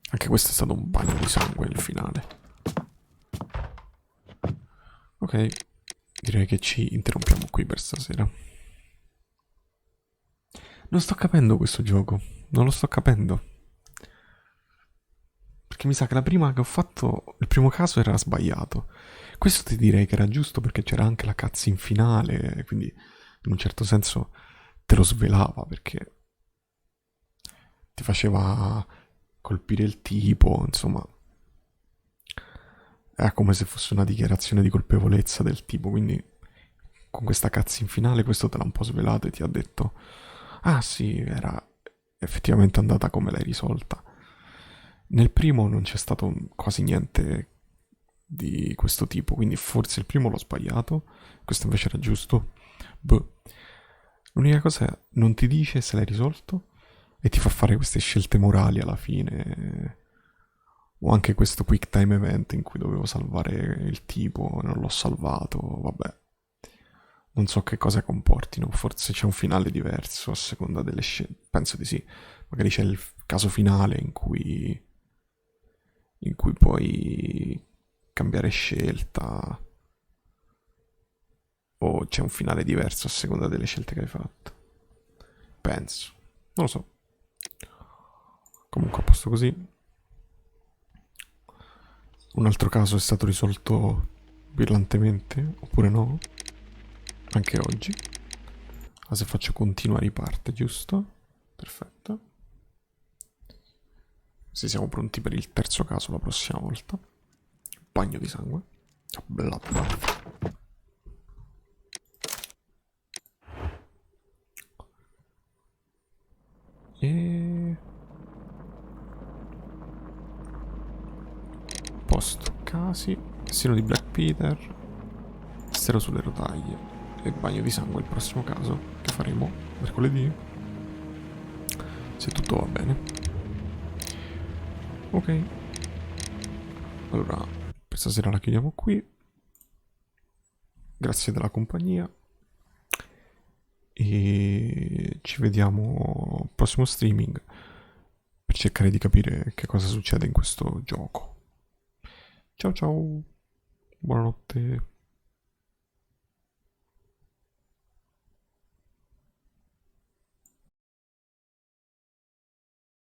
Anche questo è stato un bagno di sangue il finale. Ok, direi che ci interrompiamo qui per stasera. Non sto capendo questo gioco, non lo sto capendo. Perché mi sa che la prima che ho fatto, il primo caso era sbagliato. Questo ti direi che era giusto perché c'era anche la cutscene finale, quindi in un certo senso te lo svelava perché ti faceva colpire il tipo, insomma. Era come se fosse una dichiarazione di colpevolezza del tipo, quindi con questa cutscene finale questo te l'ha un po' svelato e ti ha detto ah sì, era effettivamente andata come l'hai risolta. Nel primo non c'è stato quasi niente di questo tipo, quindi forse il primo l'ho sbagliato, questo invece era giusto. Boh. L'unica cosa è, non ti dice se l'hai risolto e ti fa fare queste scelte morali alla fine. O anche questo quick time event in cui dovevo salvare il tipo e non l'ho salvato, vabbè. Non so che cosa comportino, forse c'è un finale diverso a seconda delle scelte. Penso di sì. Magari c'è il caso finale in cui puoi cambiare scelta. O c'è un finale diverso a seconda delle scelte che hai fatto. Penso. Non lo so. Comunque a posto così. Un altro caso è stato risolto brillantemente, oppure no? Anche oggi. Ah, se faccio continua riparte, giusto? Perfetto. Se siamo pronti per il terzo caso la prossima volta. Bagno di sangue. Bloodbath. E... posto casi. Destino di Black Peter. Mistero sulle rotaie. E bagno di sangue il prossimo caso che faremo mercoledì. Se tutto va bene. Ok. Allora, per stasera la chiudiamo qui. Grazie della compagnia. E ci vediamo al prossimo streaming per cercare di capire che cosa succede in questo gioco. Ciao ciao. Buonanotte.